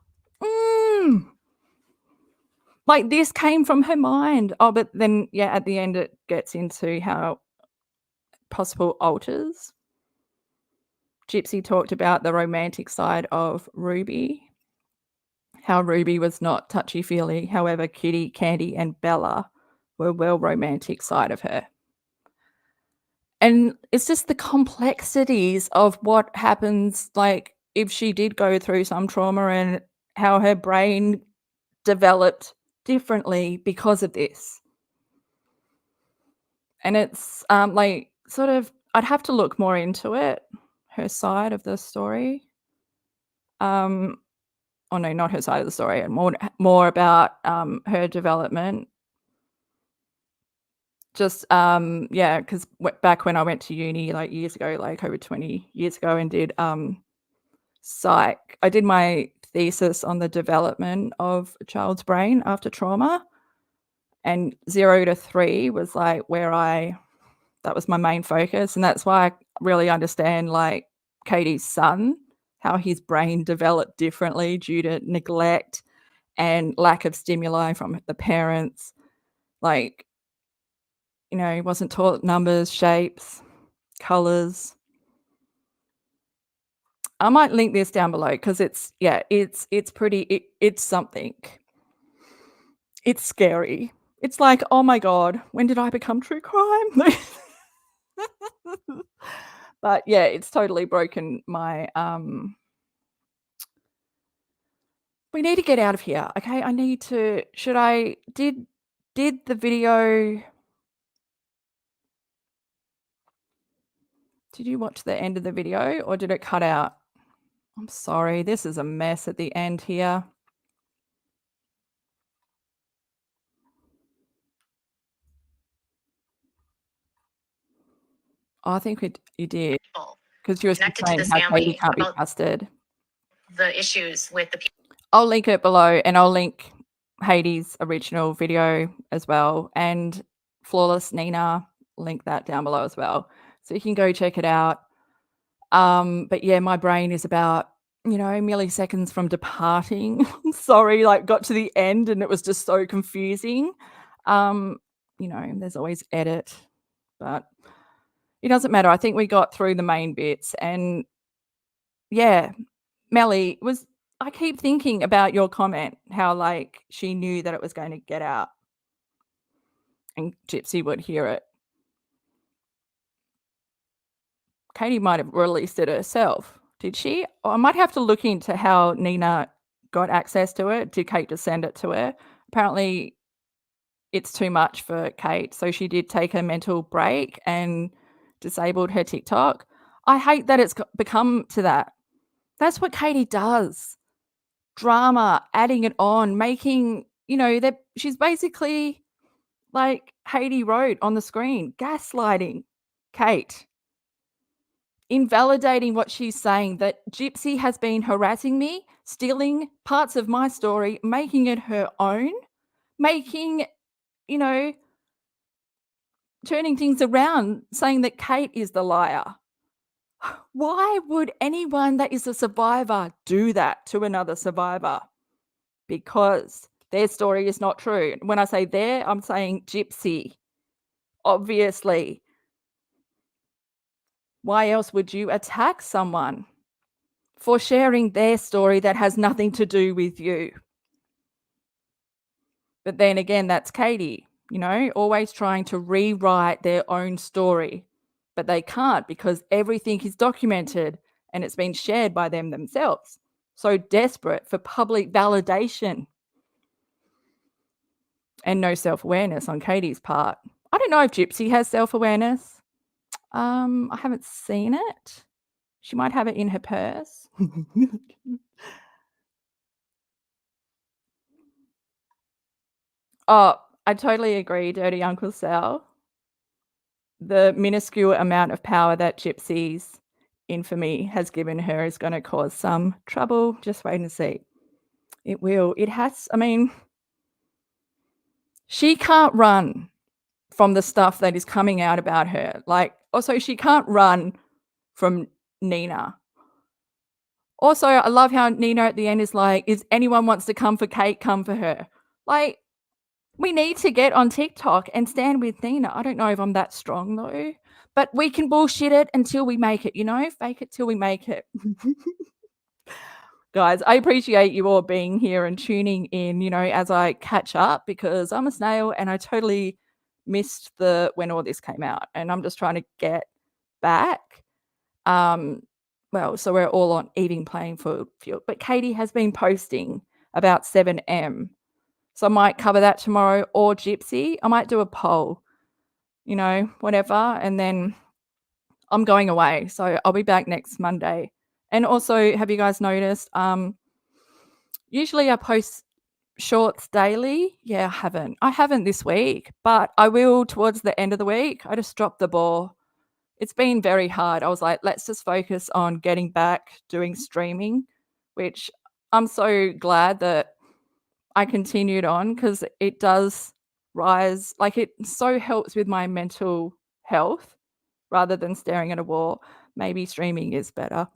Like this came from her mind. Oh, but then, yeah, at the end it gets into how possible alters. Gypsy talked about the romantic side of Ruby, how Ruby was not touchy-feely. However, Kitty, Candy, and Bella were well romantic side of her. And it's just the complexities of what happens, like if she did go through some trauma and how her brain developed differently because of this. And it's like sort of, I'd have to look more into it, her side of the story. Oh no, not her side of the story, and more about her development. Just yeah, because back when I went to uni like years ago, like over 20 years ago, and did psych, I did my thesis on the development of a child's brain after trauma, and 0 to 3 was like where that was my main focus, and that's why I really understand like Katie's son, how his brain developed differently due to neglect and lack of stimuli from the parents. Like, you know, he wasn't taught numbers, shapes, colors. I might link this down below because it's pretty, it's something. It's scary. It's like, oh my God, when did I become true crime? But yeah, it's totally broken my, we need to get out of here. Okay. I need to, did the video, did you watch the end of the video or did it cut out? I'm sorry. This is a mess at the end here. Oh, I think you did, because you were connected to saying this how family Katie can't be about trusted. the issues with the people. I'll link it below, and I'll link Heidi's original video as well, and Flawless Nina, link that down below as well, so you can go check it out. But yeah, my brain is about, you know, milliseconds from departing. Sorry, like got to the end and it was just so confusing. You know, there's always edit, but It doesn't matter. I think we got through the main bits. And yeah, Melly, I keep thinking about your comment, how like she knew that it was going to get out and Gypsy would hear it. Katie might have released it herself. Did she? I might have to look into how Nina got access to it. Did Kate just send it to her? Apparently it's too much for Kate. So she did take a mental break and disabled her TikTok. I hate that it's become to that. That's what Katie does. Drama, adding it on, making, that she's basically like Haiti wrote on the screen, gaslighting Kate, invalidating what she's saying, that Gypsy has been harassing me, stealing parts of my story, making it her own, making, turning things around, saying that Kate is the liar. Why would anyone that is a survivor do that to another survivor? Because their story is not true. When I say their, I'm saying Gypsy. Obviously. Why else would you attack someone for sharing their story that has nothing to do with you? But then again, that's Katie, always trying to rewrite their own story. But they can't because everything is documented and it's been shared by them themselves. So desperate for public validation. And no self-awareness on Katie's part. I don't know if Gypsy has self-awareness. I haven't seen it. She might have it in her purse. Oh, I totally agree, Dirty Uncle Sal. The minuscule amount of power that Gypsy's infamy has given her is going to cause some trouble. Just wait and see. It will. It has. I mean, she can't run from the stuff that is coming out about her. Like, also, she can't run from Nina. Also, I love how Nina at the end is like, if anyone wants to come for Kate, come for her. Like, we need to get on TikTok and stand with Nina. I don't know if I'm that strong, though. But we can bullshit it until we make it, Fake it till we make it. Guys, I appreciate you all being here and tuning in, as I catch up, because I'm a snail and I totally missed when all this came out. And I'm just trying to get back. Well, so we're all on even playing field. But Katie has been posting about 7M. So I might cover that tomorrow, or Gypsy. I might do a poll, whatever. And then I'm going away. So I'll be back next Monday. And also, have you guys noticed? Usually I post shorts daily. Yeah, I haven't this week, but I will towards the end of the week. I just dropped the ball. It's been very hard. I was like, let's just focus on getting back doing streaming, which I'm so glad that I continued on, because it does rise. Like, it so helps with my mental health rather than staring at a wall. Maybe streaming is better.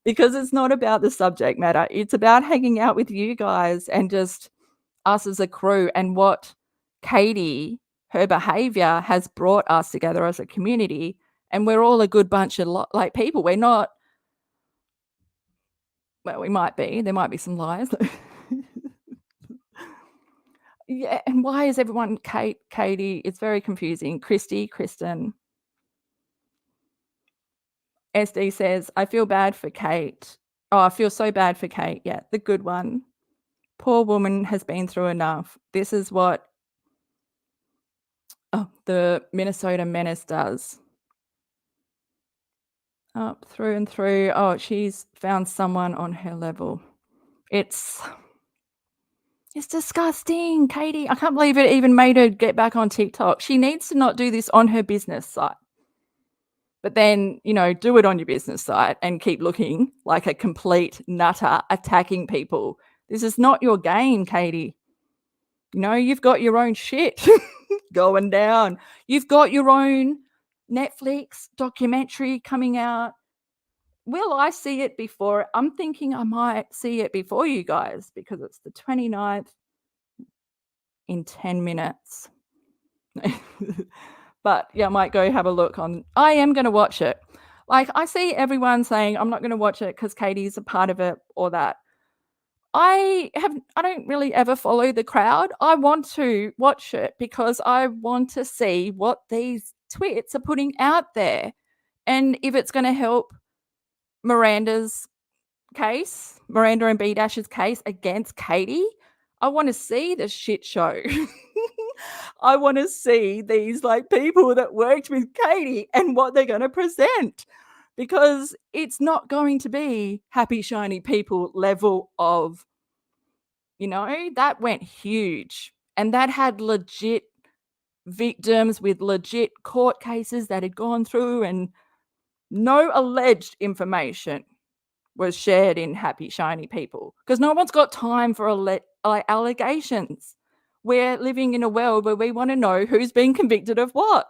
Because it's not about the subject matter. It's about hanging out with you guys and just us as a crew, and what Katie, her behavior has brought us together as a community. And we're all a good bunch of people. We're not, well, we might be. There might be some lies. Yeah, and why is everyone Katie? It's very confusing. KRISTY, Kristen. SD says, I feel bad for Kate. Oh, I feel so bad for Kate. Yeah, the good one. Poor woman has been through enough. This is what the Minnesota Menace does. Up through and through. Oh, she's found someone on her level. It's disgusting, Katie. I can't believe it even made her get back on TikTok. She needs to not do this on her business site. But then, do it on your business site and keep looking like a complete nutter attacking people. This is not your game, Katie. You've got your own shit going down. You've got your own Netflix documentary coming out. Will I see it before? I'm thinking I might see it before you guys, because it's the 29th in 10 minutes. But yeah, I might go have a look on. I am going to watch it. Like, I see everyone saying I'm not going to watch it because Katie's a part of it or that. I don't really ever follow the crowd. I want to watch it because I want to see what these twits are putting out there, and if it's going to help Miranda's case, Miranda and B-Dash's case against Katie. I want to see the shit show. I want to see these like people that worked with Katie and what they're going to present, because it's not going to be happy shiny people level of, that went huge, and that had legit victims with legit court cases that had gone through, and no alleged information was shared in happy shiny people, because no one's got time for allegations. We're living in a world where we want to know who's been convicted of what.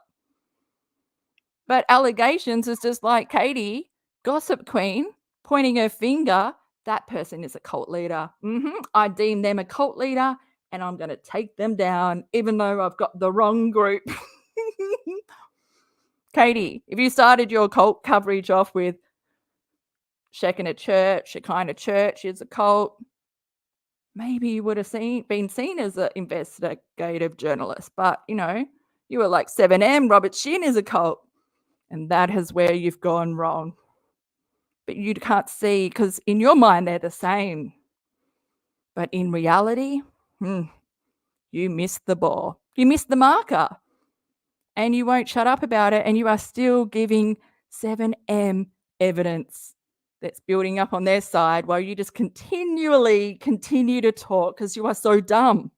But allegations is just like Katie, gossip queen, pointing her finger. That person is a cult leader. I deem them a cult leader, and I'm going to take them down, even though I've got the wrong group. Katie, if you started your cult coverage off with Shekinah Church, Shekinah Church is a cult, maybe you would have been seen as an investigative journalist. But, you were like 7M, Robert Shin is a cult. And that is where you've gone wrong. But you can't see, because in your mind they're the same. But in reality, you missed the ball. You missed the marker. And you won't shut up about it. And you are still giving 7M evidence that's building up on their side, while you just continue to talk because you are so dumb.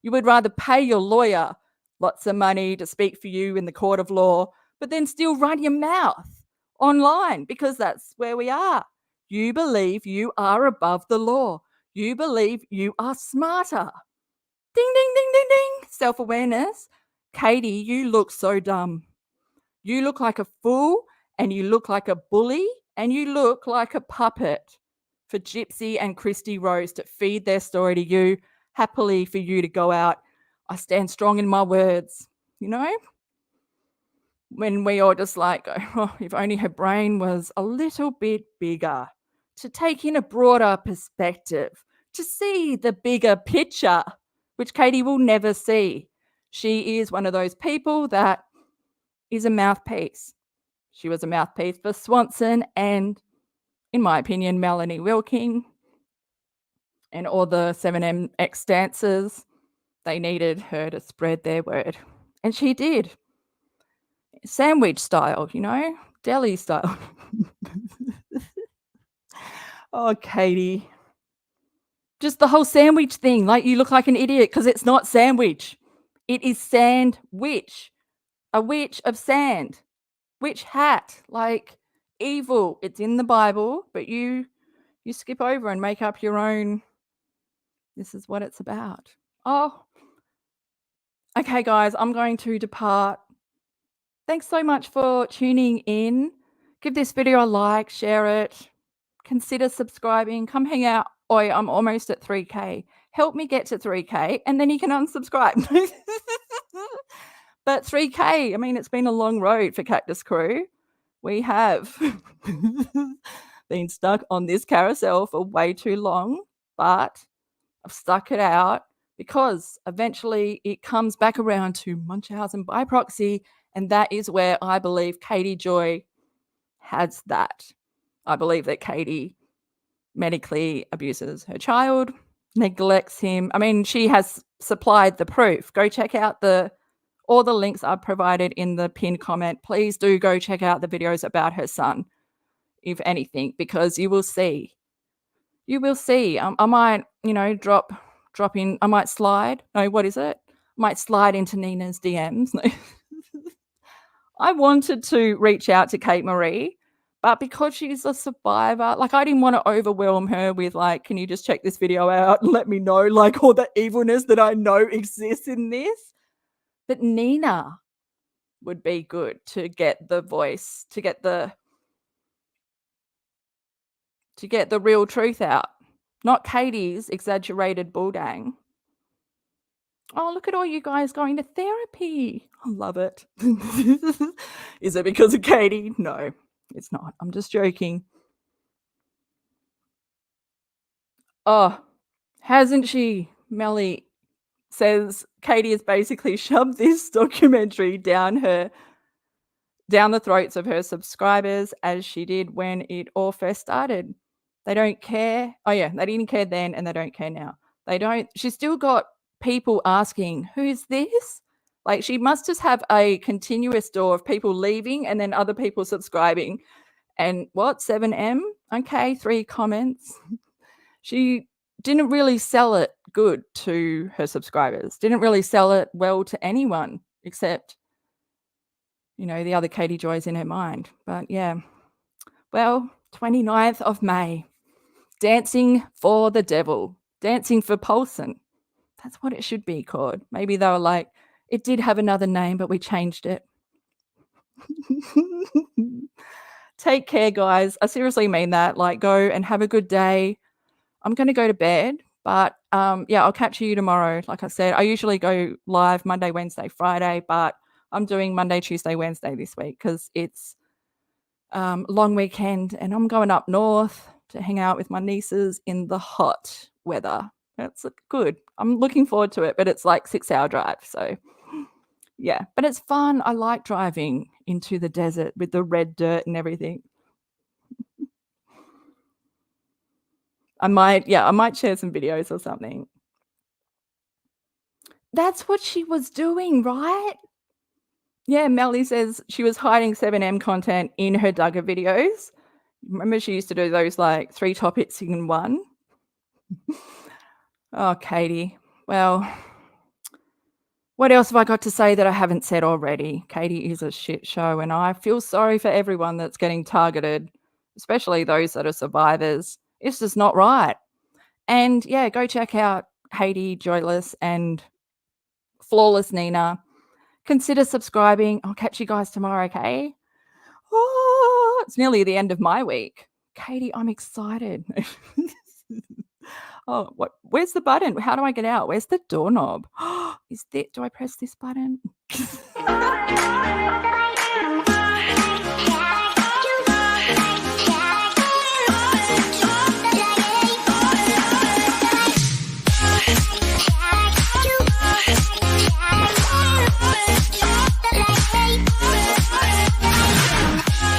You would rather pay your lawyer lots of money to speak for you in the court of law, but then still run your mouth online, because that's where we are. You believe you are above the law. You believe you are smarter. Ding, ding, ding, ding, ding. Self-awareness. Katie, you look so dumb. You look like a fool, and you look like a bully, and you look like a puppet for Gypsy and KRISTY Rose to feed their story to you, happily for you to go out. I stand strong in my words, when we all just like, oh, if only her brain was a little bit bigger, to take in a broader perspective, to see the bigger picture, which Katie will never see. She is one of those people that is a mouthpiece. She was a mouthpiece for Swanson and, in my opinion, Melanie Wilking and all the 7M ex-dancers. They needed her to spread their word. And she did. Sandwich style, deli style. Oh, Katie. Just the whole sandwich thing. Like, you look like an idiot because it's not sandwich. It is sandwich. A witch of sand. Witch hat. Like, evil. It's in the Bible, but you skip over and make up your own. This is what it's about. Oh. Okay, guys, I'm going to depart. Thanks so much for tuning in. Give this video a like, share it. Consider subscribing. Come hang out. Oi, I'm almost at 3K. Help me get to 3K, and then you can unsubscribe. But 3K, I mean, it's been a long road for Cactus Crew. We have been stuck on this carousel for way too long, but I've stuck it out because eventually it comes back around to Munchausen by proxy, and that is where I believe Katie Joy has that. I believe that Katie medically abuses her child, neglects him. I mean, she has supplied the proof. Go check out all the links I've provided in the pinned comment. Please do go check out the videos about her son, if anything, because you will see. You will see. I might, drop in. I might slide. No, what is it? I might slide into Nina's DMs. No. I wanted to reach out to Kate Marie, but because she's a survivor, like, I didn't want to overwhelm her with, like, can you just check this video out and let me know, like, all the evilness that I know exists in this. But Nina would be good to get the voice, to get the real truth out, not Katie's exaggerated bulldang. Oh, look at all you guys going to therapy. I love it. Is it because of Katie? No, it's not. I'm just joking. Oh, hasn't she? Melly says Katie has basically shoved this documentary down the throats of her subscribers, as she did when it all first started. They don't care. Oh yeah, they didn't care then and they don't care now. She's still got people asking, who's this? Like, she must just have a continuous door of people leaving and then other people subscribing. And what, 7M? Okay, 3 comments. She didn't really sell it good to her subscribers. Didn't really sell it well to anyone except, you know, the other Katie Joys in her mind. But yeah, well, 29th of May, Dancing for the Devil, Dancing for Paulson. That's what it should be called. Maybe they were like, it did have another name, but we changed it. Take care, guys. I seriously mean that. Like, go and have a good day. I'm going to go to bed, but yeah, I'll catch you tomorrow. Like I said, I usually go live Monday, Wednesday, Friday, but I'm doing Monday, Tuesday, Wednesday this week because it's long weekend and I'm going up north to hang out with my nieces in the hot weather. That's good. I'm looking forward to it, but it's like 6-hour drive. So yeah, but it's fun. I like driving into the desert with the red dirt and everything. I might share some videos or something. That's what she was doing, right? Yeah, Melly says she was hiding 7M content in her Duggar videos. Remember she used to do those like 3 topics in one? Oh, Katie. Well, what else have I got to say that I haven't said already? Katie is a shit show, and I feel sorry for everyone that's getting targeted, especially those that are survivors. It's just not right. And yeah, go check out Haiti, Joyless, and Flawless Nina. Consider subscribing. I'll catch you guys tomorrow, okay? Oh, it's nearly the end of my week. Katie, I'm excited. Oh, what? Where's the button? How do I get out? Where's the doorknob? Do I press this button?